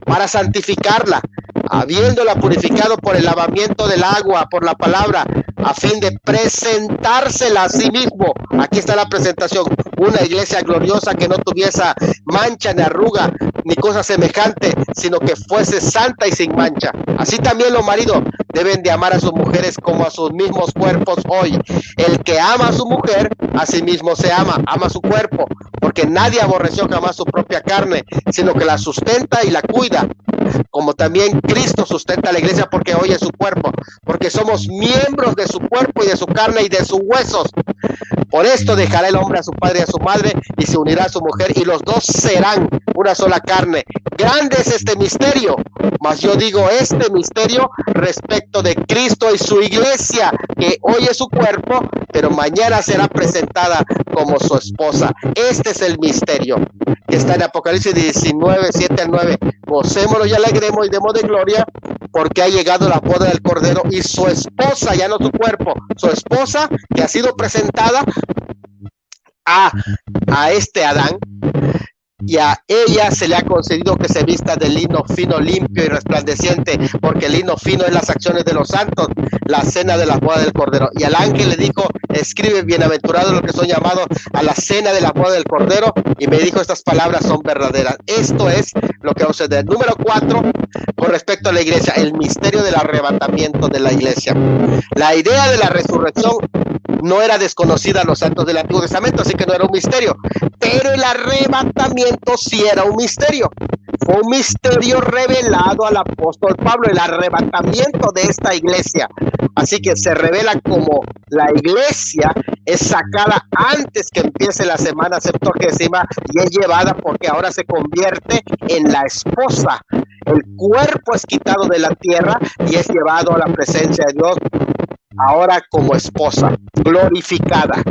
para santificarla, habiéndola purificado por el lavamiento del agua, por la palabra, a fin de presentársela a sí mismo. Aquí está la presentación, una iglesia gloriosa que no tuviese mancha ni arruga ni cosa semejante, sino que fuese santa y sin mancha. Así también los maridos deben de amar a sus mujeres como a sus mismos cuerpos hoy. El que ama a su mujer, a sí mismo se ama su cuerpo, porque nadie aborreció jamás su propia carne, sino que la sustenta y la cuida, como también Cristo sustenta a la iglesia, porque hoy es su cuerpo, porque somos miembros de su cuerpo y de su carne y de sus huesos. Por esto dejará el hombre a su padre y a su madre y se unirá a su mujer y los dos serán una sola carne. Grande es este misterio, mas yo digo este misterio respecto de Cristo y su iglesia, que hoy es su cuerpo, pero mañana será presentada como su esposa. Este es el misterio que está en Apocalipsis 19, 7 al 9. Gocémonos y alegremos y demos de gloria, porque ha llegado la boda del Cordero y su esposa, ya no su cuerpo, su esposa que ha sido presentada a este Adán, y a ella se le ha concedido que se vista de lino fino, limpio y resplandeciente, porque el lino fino es las acciones de los santos, la cena de la boda del Cordero. Y al ángel le dijo, escribe, bienaventurados los que son llamados a la cena de la boda del Cordero, y me dijo, estas palabras son verdaderas. Esto es lo que va a suceder. Número 4, con respecto a la iglesia, el misterio del arrebatamiento de la iglesia. La idea de la resurrección no era desconocida a los santos del Antiguo Testamento, así que no era un misterio, pero el arrebatamiento sí era un misterio. Fue un misterio revelado al apóstol Pablo, el arrebatamiento de esta iglesia. Así que se revela como la iglesia es sacada antes que empiece la semana septuagésima y es llevada porque ahora se convierte en la esposa. El cuerpo es quitado de la tierra y es llevado a la presencia de Dios, ahora como esposa, glorificada,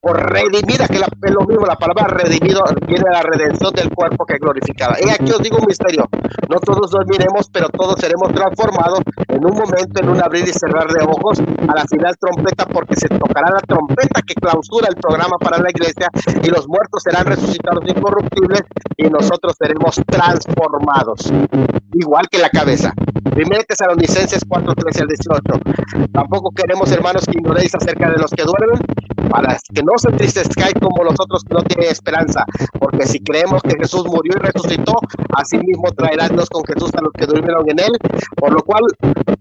por redimida, que es lo mismo, la palabra redimido viene de la redención del cuerpo que es glorificada. Y aquí os digo un misterio, no todos dormiremos, pero todos seremos transformados en un momento, en un abrir y cerrar de ojos, a la final trompeta, porque se tocará la trompeta que clausura el programa para la iglesia, y los muertos serán resucitados incorruptibles, y nosotros seremos transformados, igual que la cabeza. 1 Tesalonicenses 4, 13 al 18. Tampoco queremos, hermanos, que ignoréis acerca de los que duermen, para que no se entristezcáis como los otros que no tienen esperanza, porque si creemos que Jesús murió y resucitó, así mismo traerá Dios con Jesús a los que durmieron en él. Por lo cual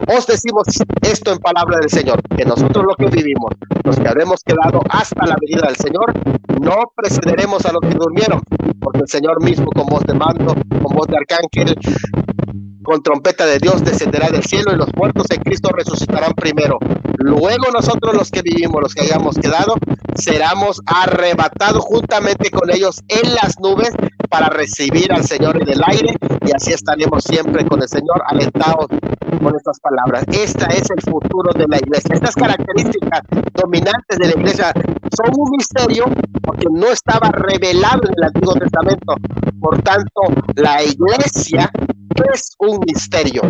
os decimos esto en palabra del Señor, que nosotros los que vivimos, los que habremos quedado hasta la venida del Señor, no precederemos a los que durmieron, porque el Señor mismo, con voz de mando, con voz de arcángel, con trompeta de Dios descenderá del cielo, y los muertos en Cristo resucitarán primero. Luego nosotros los que vivimos, los que hayamos quedado, seremos arrebatados juntamente con ellos en las nubes para recibir al Señor en el aire, y así estaremos siempre con el Señor, alentados con estas palabras. Esta es el futuro de la iglesia. Estas características dominantes de la iglesia son un misterio porque no estaba revelado en el Antiguo Testamento. Por tanto, la iglesia es un misterio.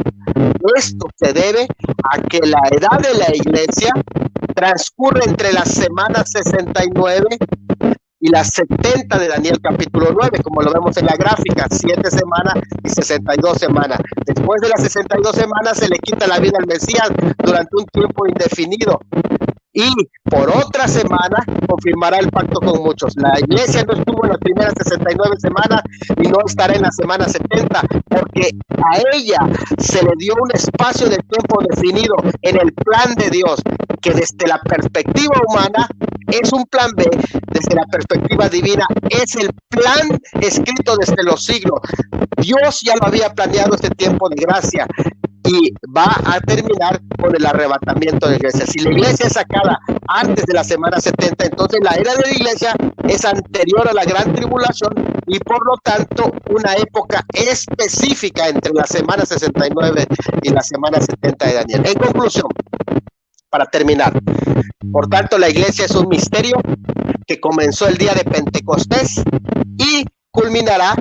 Esto se debe a que la edad de la iglesia transcurre entre las semanas 69 y las 70 de Daniel capítulo 9, como lo vemos en la gráfica, 7 semanas y 62 semanas. Después de las 62 semanas se le quita la vida al Mesías durante un tiempo indefinido. y por otra semana confirmará el pacto con muchos. La iglesia no estuvo en las primeras 69 semanas y no estará en la semana 70, porque a ella se le dio un espacio de tiempo definido en el plan de Dios, que desde la perspectiva humana es un plan B, desde la perspectiva divina es el plan escrito desde los siglos. Dios ya lo había planeado este tiempo de gracia y va a terminar con el arrebatamiento de la iglesia. Si la iglesia es sacada antes de la semana 70, entonces la era de la iglesia es anterior a la gran tribulación y por lo tanto una época específica entre la semana 69 y la semana 70 de Daniel. En conclusión, para terminar, por tanto la iglesia es un misterio que comenzó el día de Pentecostés y culminará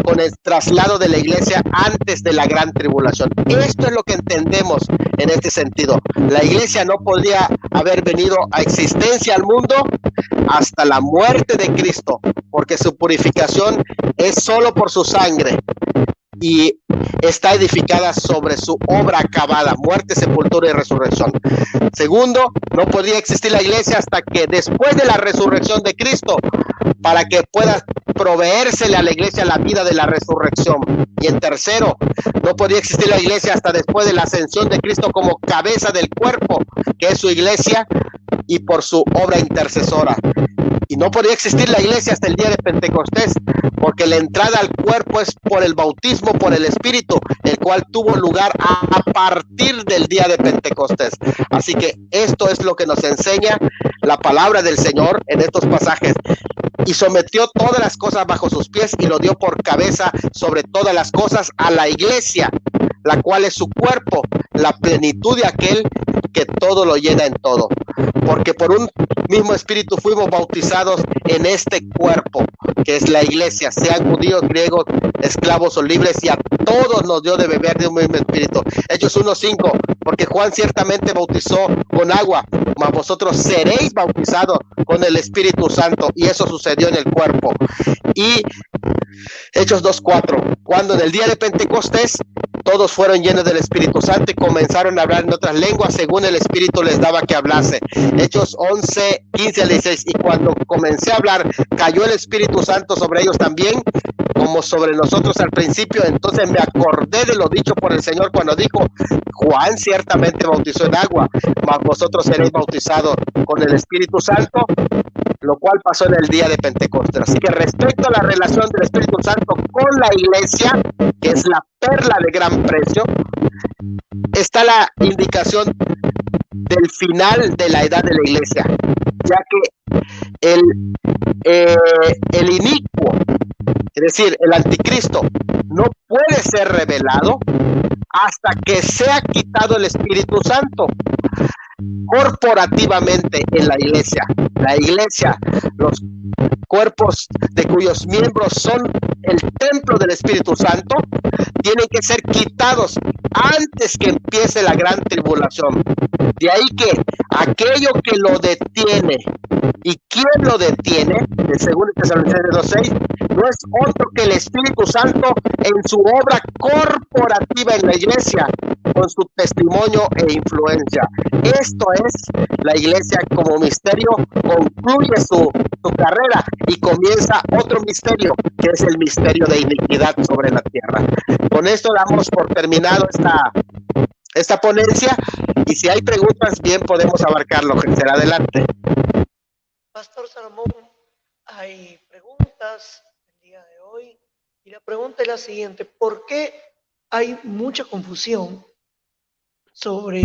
con el traslado de la iglesia antes de la gran tribulación. Esto es lo que entendemos en este sentido. La iglesia no podría haber venido a existencia al mundo hasta la muerte de Cristo, porque su purificación es solo por su sangre y está edificada sobre su obra acabada, muerte, sepultura y resurrección. Segundo, no podría existir la iglesia hasta que después de la resurrección de Cristo, para que pueda proveérsele a la iglesia la vida de la resurrección. Y en tercero, no podría existir la iglesia hasta después de la ascensión de Cristo como cabeza del cuerpo, que es su iglesia, y por su obra intercesora. Y no podría existir la iglesia hasta el día de Pentecostés, porque la entrada al cuerpo es por el bautismo, por el Espíritu, el cual tuvo lugar a partir del día de Pentecostés. Así que esto es lo que nos enseña la palabra del Señor en estos pasajes. Y sometió todas las cosas bajo sus pies y lo dio por cabeza sobre todas las cosas a la iglesia, la cual es su cuerpo, la plenitud de aquel que todo lo llena en todo. Porque por un mismo espíritu fuimos bautizados en este cuerpo, que es la iglesia, sean judíos, griegos, esclavos o libres, y a todos nos dio de beber de un mismo espíritu. Hechos 1:5, porque Juan ciertamente bautizó con agua, mas vosotros seréis bautizados con el Espíritu Santo, y eso sucedió en el cuerpo. Y Hechos 2:4, cuando en el día de Pentecostés todos fueron llenos del Espíritu Santo y comenzaron a hablar en otras lenguas según el Espíritu les daba que hablase. Hechos 11:15-16, y cuando comencé a hablar cayó el Espíritu Santo sobre ellos también, como sobre nosotros al principio. Entonces me acordé de lo dicho por el Señor cuando dijo: Juan ciertamente bautizó en agua, mas vosotros seréis bautizados con el Espíritu Santo, lo cual pasó en el día de Pentecostés. Así que respecto a la relación del Espíritu Santo con la iglesia, que es la perla de gran precio, está la indicación del final de la edad de la iglesia, ya que el inicuo, es decir, el anticristo, no puede ser revelado hasta que sea quitado el Espíritu Santo corporativamente en la iglesia. La iglesia, los cuerpos de cuyos miembros son el templo del Espíritu Santo, tienen que ser quitados antes que empiece la gran tribulación. De ahí que aquello que lo detiene, ¿y quién lo detiene? De según Tesalonicenses 2:6, no es otro que el Espíritu Santo en su obra corporativa en la iglesia, con su testimonio e influencia. Esto es la iglesia como misterio, concluye su carrera y comienza otro misterio, que es el misterio de iniquidad sobre la tierra. Con esto damos por terminado esta ponencia, y si hay preguntas, bien podemos abarcarlo. Será adelante. Pastor Salomón, hay preguntas el día de hoy, y la pregunta es la siguiente: ¿por qué hay mucha confusión sobre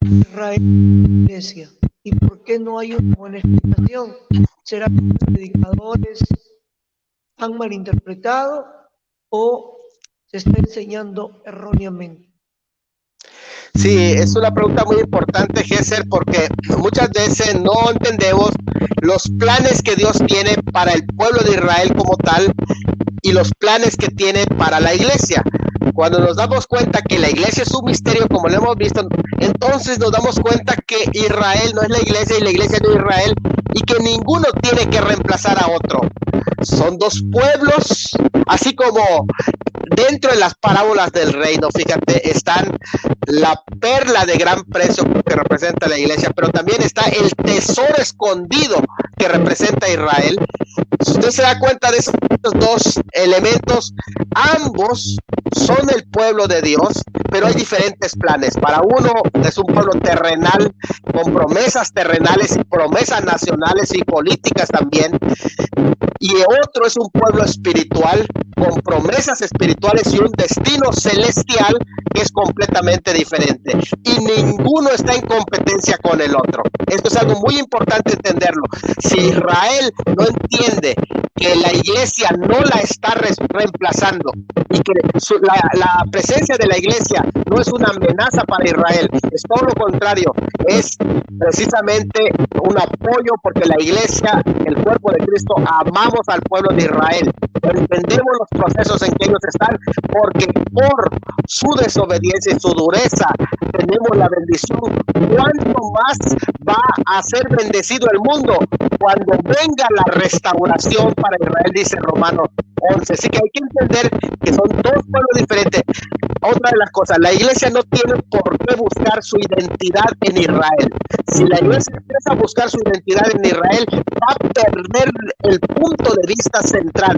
Israel y la iglesia? ¿Y por qué no hay una buena explicación? ¿Será que los predicadores han malinterpretado o se está enseñando erróneamente? Sí, es una pregunta muy importante, Gesser, porque muchas veces no entendemos los planes que Dios tiene para el pueblo de Israel como tal y los planes que tiene para la iglesia. Cuando nos damos cuenta que la iglesia es un misterio, como lo hemos visto, entonces nos damos cuenta que Israel no es la iglesia y la iglesia no es Israel, y que ninguno tiene que reemplazar a otro. Son dos pueblos, así como dentro de las parábolas del reino, fíjate, están la perla de gran precio que representa la iglesia, pero también está el tesoro escondido que representa a Israel. Si usted se da cuenta de esos dos elementos, ambos son el pueblo de Dios, pero hay diferentes planes. Para uno es un pueblo terrenal, con promesas terrenales y promesas nacionales y políticas también, y otro es un pueblo espiritual, con promesas espirituales y un destino celestial que es completamente diferente, y ninguno está en competencia con el otro. Esto es algo muy importante entenderlo. Si Israel no entiende que la iglesia no la está reemplazando y que la presencia de la iglesia no es una amenaza para Israel, es todo lo contrario, es precisamente un apoyo, porque la iglesia, el cuerpo de Cristo, amamos al pueblo de Israel, entendemos los procesos en que ellos están, porque por su desobediencia y su dureza tenemos la bendición. ¿Cuánto más va a ser bendecido el mundo cuando venga la restauración para Israel? Dice Romanos 11. Así que hay que entender que son dos pueblos diferentes. Otra de las cosas, la iglesia no tiene por qué buscar su identidad en Israel. Si la iglesia empieza a buscar su identidad en Israel, va a perder el punto de vista central,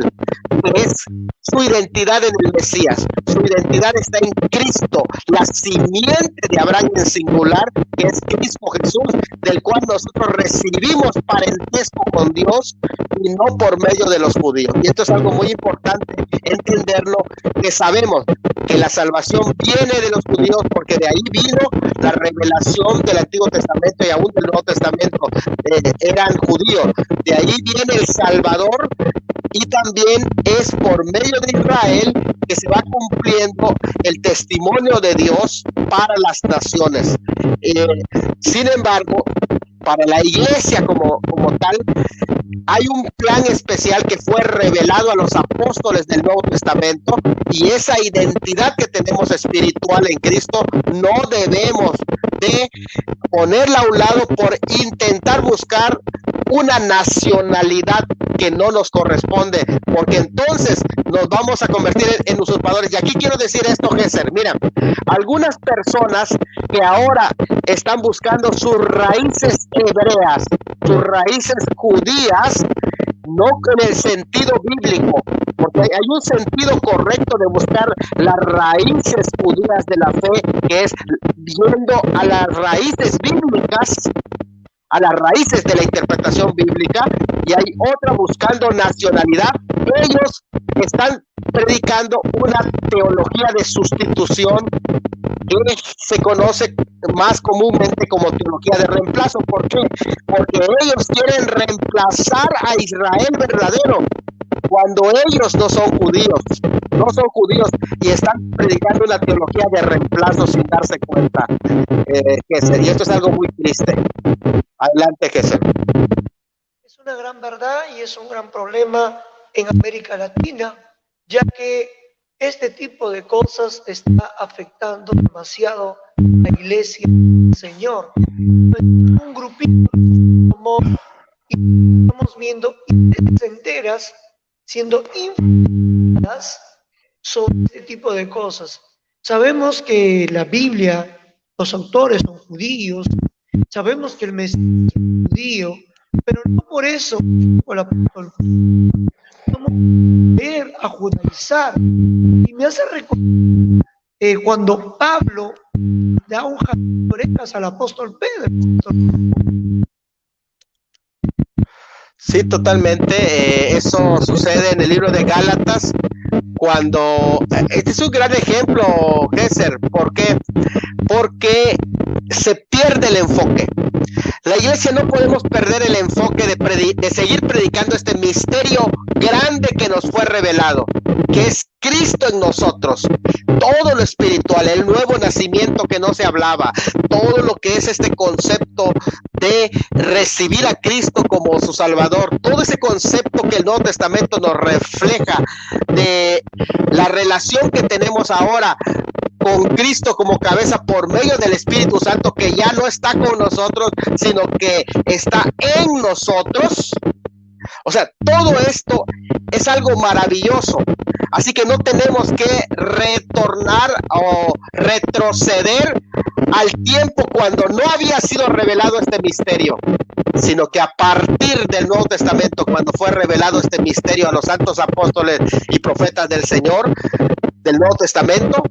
que es su identidad en el Mesías. Su identidad está en Cristo, la simiente de Abraham en singular, que es Cristo Jesús, del cual nosotros recibimos parentesco con Dios y no por medio de los judíos. Y esto es algo muy importante entenderlo, que sabemos que la salvación viene de los judíos, porque de ahí vino la revelación del Antiguo Testamento y aún del Nuevo Testamento, eran judíos. De ahí viene el Salvador, y también es por medio de Israel que se va cumpliendo el testimonio de Dios para las naciones. Sin embargo, para la iglesia como tal, hay un plan especial que fue revelado a los apóstoles del Nuevo Testamento, y esa identidad que tenemos espiritual en Cristo no debemos de ponerla a un lado por intentar buscar una nacionalidad que no nos corresponde, porque entonces nos vamos a convertir en usurpadores. Y aquí quiero decir esto, Gesser. Mira, algunas personas que ahora están buscando sus raíces hebreas, sus raíces judías, no en el sentido bíblico, porque hay un sentido correcto de buscar las raíces judías de la fe, que es viendo a las raíces bíblicas, a las raíces de la interpretación bíblica, y hay otra buscando nacionalidad. Ellos están predicando una teología de sustitución que se conoce más comúnmente como teología de reemplazo. ¿Por qué? Porque ellos quieren reemplazar a Israel verdadero, cuando ellos no son judíos, y están predicando una teología de reemplazo sin darse cuenta. Y esto es algo muy triste. Adelante, Gesser. Es una gran verdad y es un gran problema en América Latina, ya que este tipo de cosas está afectando demasiado a la iglesia del Señor. Un grupito y estamos viendo iglesias enteras siendo informadas sobre este tipo de cosas. Sabemos que la Biblia, los autores son judíos, sabemos que el Mesías es judío, pero no por eso el apóstol vamos a judaizar. Y me hace recordar cuando Pablo da un jalón de orejas al apóstol Pedro. Sí, totalmente. Eso sucede en el libro de Gálatas, cuando este es un gran ejemplo, Gesser. ¿Por qué? Porque se pierde el enfoque. La iglesia no podemos perder el enfoque de seguir predicando este misterio grande que nos fue revelado, que es Cristo en nosotros. Todo lo espiritual, el nuevo nacimiento que no se hablaba, todo lo que es este concepto de recibir a Cristo como su Salvador, todo ese concepto que el Nuevo Testamento nos refleja de la relación que tenemos ahora con Cristo como cabeza por medio del Espíritu Santo, que ya no está con nosotros, sino que está en nosotros. O sea, todo esto es algo maravilloso. Así que no tenemos que retornar o retroceder al tiempo cuando no había sido revelado este misterio, sino que a partir del Nuevo Testamento, cuando fue revelado este misterio a los santos apóstoles y profetas del Señor, del Nuevo Testamento,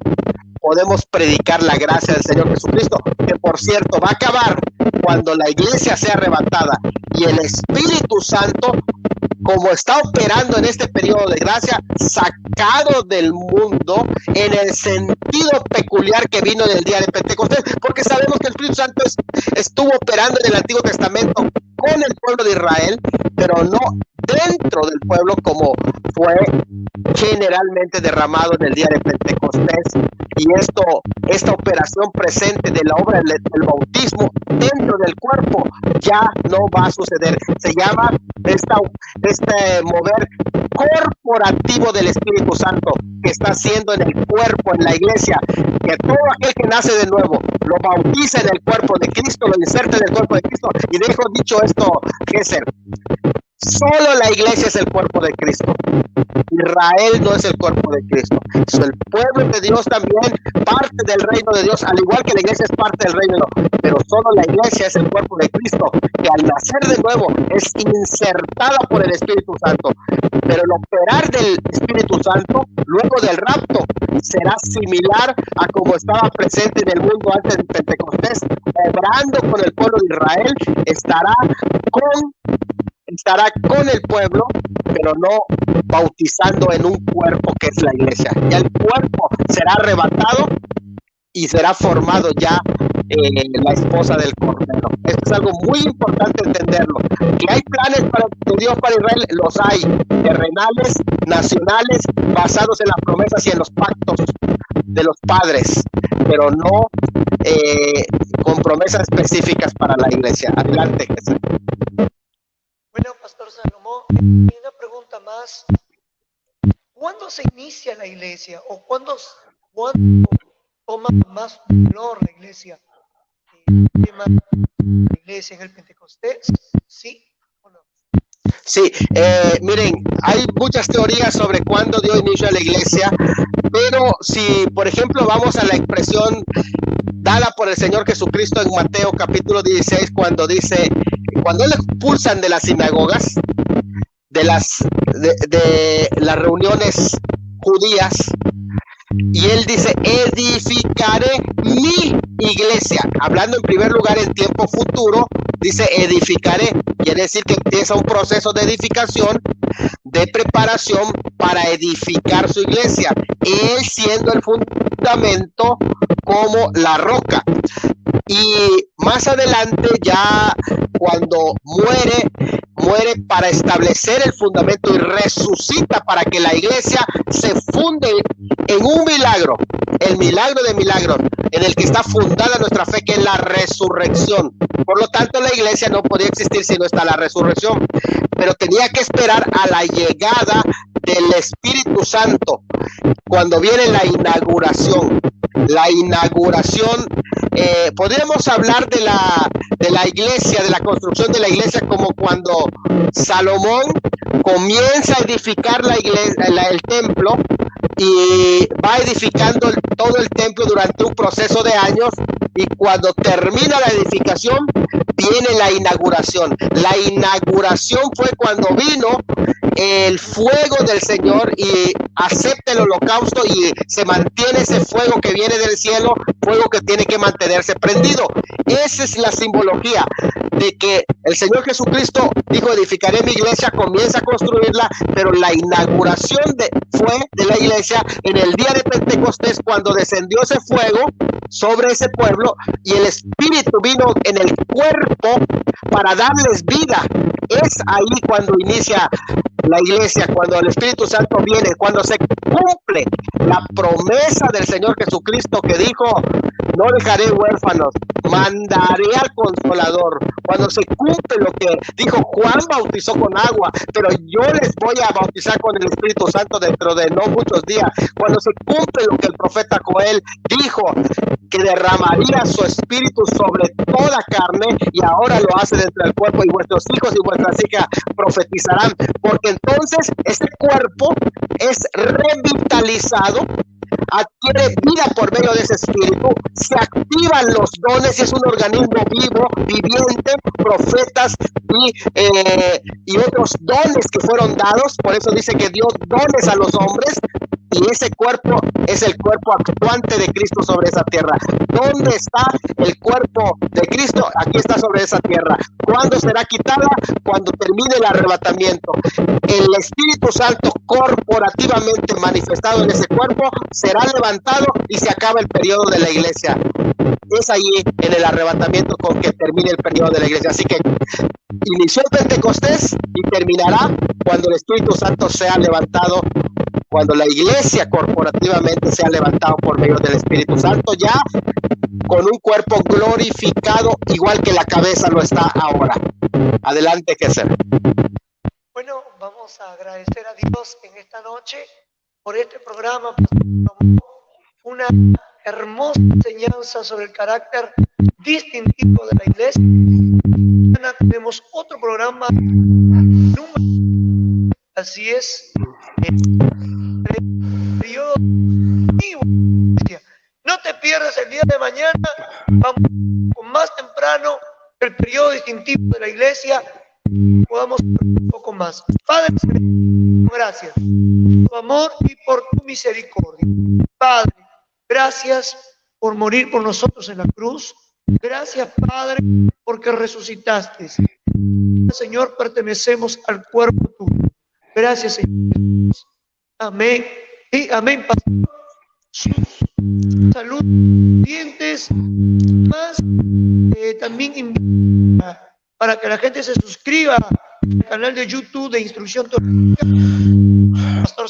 podemos predicar la gracia del Señor Jesucristo, que por cierto va a acabar cuando la iglesia sea arrebatada y el Espíritu Santo, como está operando en este periodo de gracia, sacado del mundo en el sentido peculiar que vino en el día de Pentecostés, porque sabemos que el Espíritu Santo estuvo operando en el Antiguo Testamento con el pueblo de Israel, pero no dentro del pueblo como fue generalmente derramado en el día de Pentecostés. Y esta operación presente de la obra del bautismo dentro del cuerpo ya no va a suceder. Se llama este mover corporativo del Espíritu Santo que está haciendo en el cuerpo, en la iglesia, que todo aquel que nace de nuevo lo bautiza en el cuerpo de Cristo, lo inserta en el cuerpo de Cristo. Y dejo dicho esto, Gesser, solo la iglesia es el cuerpo de Cristo. Israel no es el cuerpo de Cristo. El pueblo de Dios también parte del reino de Dios, al igual que la iglesia es parte del reino de Dios, pero solo la iglesia es el cuerpo de Cristo, que al nacer de nuevo es insertada por el Espíritu Santo. Pero el operar del Espíritu Santo luego del rapto será similar a como estaba presente en el mundo antes de Pentecostés, obrando con el pueblo de Israel, estará con el pueblo, pero no bautizando en un cuerpo que es la iglesia. Ya el cuerpo será arrebatado y será formado ya la esposa del Cordero. Esto es algo muy importante entenderlo. Que hay planes de Dios para Israel, los hay, terrenales, nacionales, basados en las promesas y en los pactos de los padres, pero no con promesas específicas para la iglesia. Adelante, Jesús. Bueno, Pastor Salomón, y una pregunta más. ¿Cuándo se inicia la iglesia? ¿O cuándo toma más valor la iglesia? ¿El tema de la iglesia en el Pentecostés? ¿Sí o no? Sí, miren, hay muchas teorías sobre cuándo dio inicio a la iglesia, pero si, por ejemplo, vamos a la expresión dada por el Señor Jesucristo en Mateo capítulo 16, cuando dice, cuando le expulsan de las sinagogas, de las reuniones judías, y él dice, edificaré mi iglesia, hablando en primer lugar en tiempo futuro, dice edificaré, quiere decir que empieza un proceso de edificación, de preparación para edificar su iglesia, él siendo el fundamento como la roca. Y más adelante, ya cuando muere para establecer el fundamento y resucita para que la iglesia se funde en un milagro, el milagro de milagros, en el que está fundada nuestra fe, que es la resurrección. Por lo tanto, la iglesia no podía existir si no está la resurrección, pero tenía que esperar a la llegada del Espíritu Santo, cuando viene la inauguración. La inauguración, podríamos hablar de la iglesia, de la construcción de la iglesia, como cuando Salomón comienza a edificar la iglesia, el templo, y va edificando todo el templo durante un proceso de años, y cuando termina la edificación viene la inauguración. La inauguración fue cuando vino el fuego del Señor y acepta el holocausto, y se mantiene ese fuego que viene del cielo, fuego que tiene que mantenerse prendido. Esa es la simbología de que el Señor Jesucristo dijo, edificaré mi iglesia, comienza a construirla, pero la inauguración fue de la iglesia en el día de Pentecostés, cuando descendió ese fuego sobre ese pueblo y el Espíritu vino en el cuerpo para darles vida. Es ahí cuando inicia la iglesia, cuando el Espíritu Santo viene, cuando se cumple la promesa del Señor Jesucristo, que dijo, no dejaré huérfanos, mandaré al Consolador. Cuando se cumple lo que dijo Juan, bautizó con agua, pero yo les voy a bautizar con el Espíritu Santo dentro de no muchos días. Cuando se cumple lo que el profeta Joel dijo, que derramaría envía su espíritu sobre toda carne, y ahora lo hace dentro del cuerpo, y vuestros hijos y vuestras hijas profetizarán, porque entonces este cuerpo es revitalizado, adquiere vida por medio de ese espíritu, se activan los dones y es un organismo vivo, viviente, profetas y otros dones que fueron dados. Por eso dice que dio dones a los hombres, y ese cuerpo es el cuerpo actuante de Cristo sobre esa tierra. ¿Dónde está el cuerpo de Cristo? Aquí está sobre esa tierra. ¿Cuándo será quitada? Cuando termine el arrebatamiento. El Espíritu Santo corporativamente manifestado en ese cuerpo será levantado y se acaba el periodo de la iglesia. Es allí en el arrebatamiento con que termine el periodo de la iglesia. Así que inició el Pentecostés y terminará cuando el Espíritu Santo sea levantado, cuando la iglesia corporativamente sea levantado por medio del Espíritu Santo, ya con un cuerpo glorificado, igual que la cabeza lo está ahora. Adelante, Kesser. Bueno, vamos a agradecer a Dios en esta noche por este programa, una hermosa enseñanza sobre el carácter distintivo de la iglesia. Mañana tenemos otro programa, así es, el periodo distintivo. No te pierdas el día de mañana, vamos con más temprano el periodo distintivo de la iglesia, podamos un poco más. Padre, gracias por tu amor y por tu misericordia. Padre, gracias por morir por nosotros en la cruz. Gracias, Padre, porque resucitaste. Señor, pertenecemos al cuerpo tuyo. Gracias, Señor. Amén. Y amén, pastor. Salud, dientes, más. También invita para que la gente se suscriba al canal de YouTube de Instrucción Teológica. Pastor.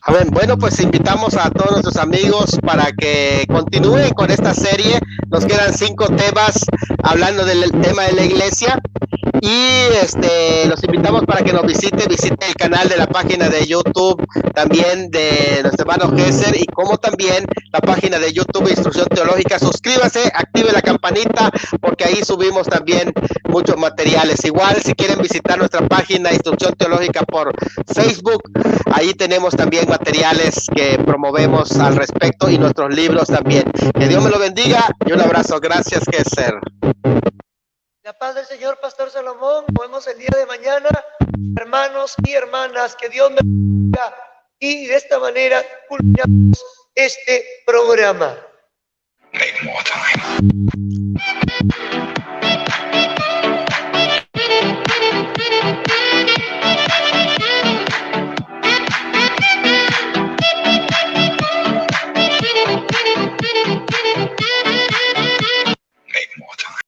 Amén. Bueno, pues invitamos a todos nuestros amigos para que continúen con esta serie. Nos quedan 5 temas hablando del tema de la iglesia. Y los invitamos para que nos visite el canal de la página de YouTube también de nuestro hermano Kesser, y como también la página de YouTube de Instrucción Teológica. Suscríbase, active la campanita, porque ahí subimos también muchos materiales. Igual, si quieren visitar nuestra página Instrucción Teológica por Facebook, ahí tenemos también materiales que promovemos al respecto, y nuestros libros también. Que Dios me lo bendiga y un abrazo. Gracias, Kesser. La paz del Señor, Pastor Salomón. Nos vemos el día de mañana, hermanos y hermanas. Que Dios me bendiga. Y de esta manera culminamos este programa.